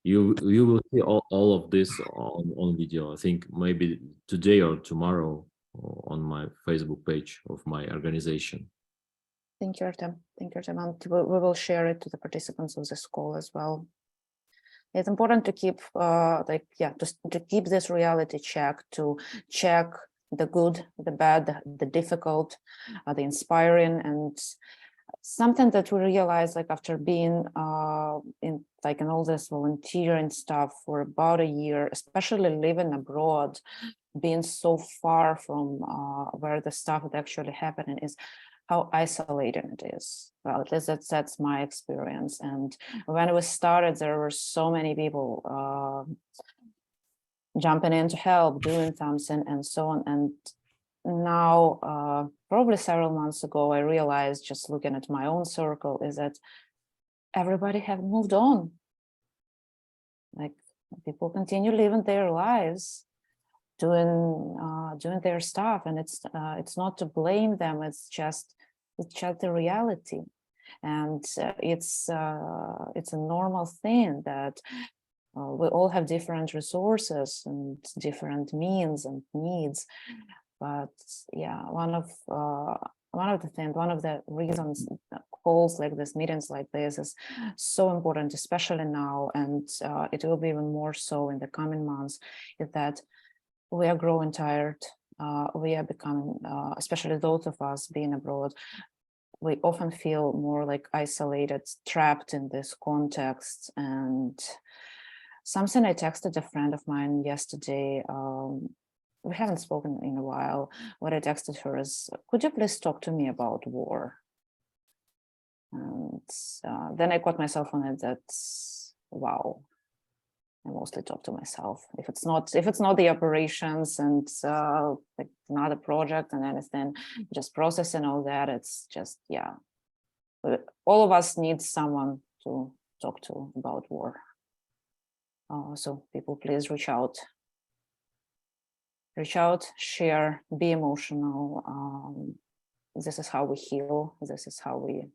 You will see all of this on video. I think maybe today or tomorrow on my Facebook page of my organization. Thank you, Artem. Thank you, Artem. And we will share it to the participants of this call as well. It's important to keep, to keep this reality check, to check the good, the bad, the difficult, the inspiring, and something that we realized, like after being in all this volunteering stuff for about a year, especially living abroad, being so far from where the stuff is actually happening, is how isolating it is. Well, at least that's my experience. And when we started, there were so many people jumping in to help, doing something, and so on. And now, probably several months ago, I realized, just looking at my own circle, is that everybody have moved on. Like, people continue living their lives, doing their stuff, and it's not to blame them. It's just the reality, and it's a normal thing that we all have different resources and different means and needs. But yeah, one of the reasons calls like this, meetings like this, is so important, especially now, and it will be even more so in the coming months, is that we are growing tired. We are becoming, especially those of us being abroad, we often feel more like isolated, trapped in this context. And something I texted a friend of mine yesterday, we haven't spoken in a while. What I texted her is, could you please talk to me about war? And then I caught myself on it that, wow, I mostly talk to myself. If it's not the operations and like another project and anything, just processing all that, it's just, yeah. But all of us need someone to talk to about war. So people, please reach out, share, be emotional. This is how we heal. This is how we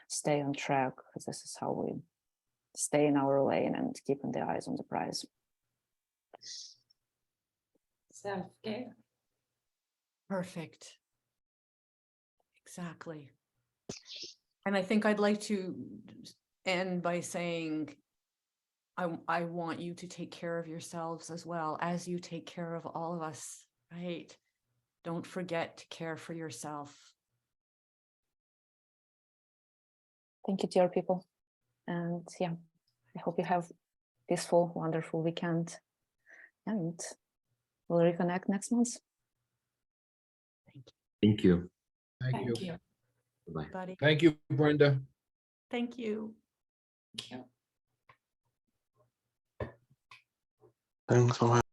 stay on track. This is how we stay in our lane and keeping the eyes on the prize. Self-care. Perfect. Exactly. And I think I'd like to end by saying, I want you to take care of yourselves as well as you take care of all of us, right? Don't forget to care for yourself. Thank you, dear people. And yeah, I hope you have a peaceful, wonderful weekend. And we'll reconnect next month. Thank you. Thank you. Bye. Buddy. Thank you, Brenda. Thank you. Thank you. Thanks for having